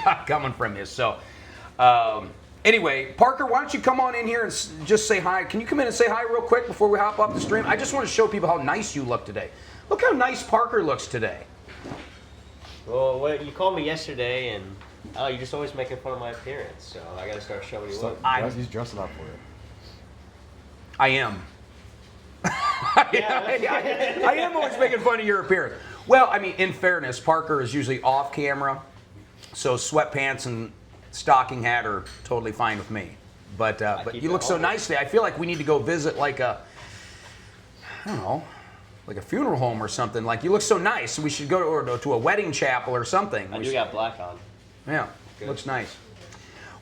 got coming from you. So anyway, Parker, why don't you come on in here and just say hi. Can you come in and say hi real quick before we hop off the stream? I just want to show people how nice you look today. Look how nice Parker looks today. Well, you called me yesterday, and you're just always making fun of my appearance, so I got to start showing you what. He's dressing up for you. I am. I am always making fun of your appearance. Well, I mean, in fairness, Parker is usually off camera, so sweatpants and stocking hat are totally fine with me. But you look so nice today. I feel like we need to go visit like a funeral home or something. Like, you look so nice. We should go to a wedding chapel or something. I do got black on. Yeah, good. Looks nice.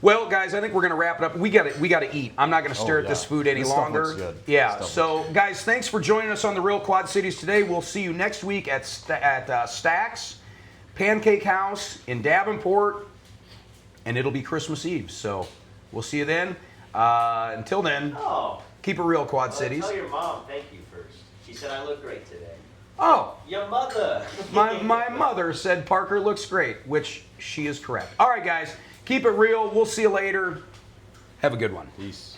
Well, guys, I think we're going to wrap it up. We got to eat. I'm not going to stare at this food any longer. Stuff looks good. Yeah. So, guys, thanks for joining us on the Real Quad Cities today. We'll see you next week at Stack's Pancake House in Davenport, and it'll be Christmas Eve. So we'll see you then. Until then, keep it real, Quad Cities. Tell your mom thank you first. She said I look great today. Oh, Your mother. my mother said Parker looks great, which she is correct. All right, guys. Keep it real. We'll see you later. Have a good one. Peace.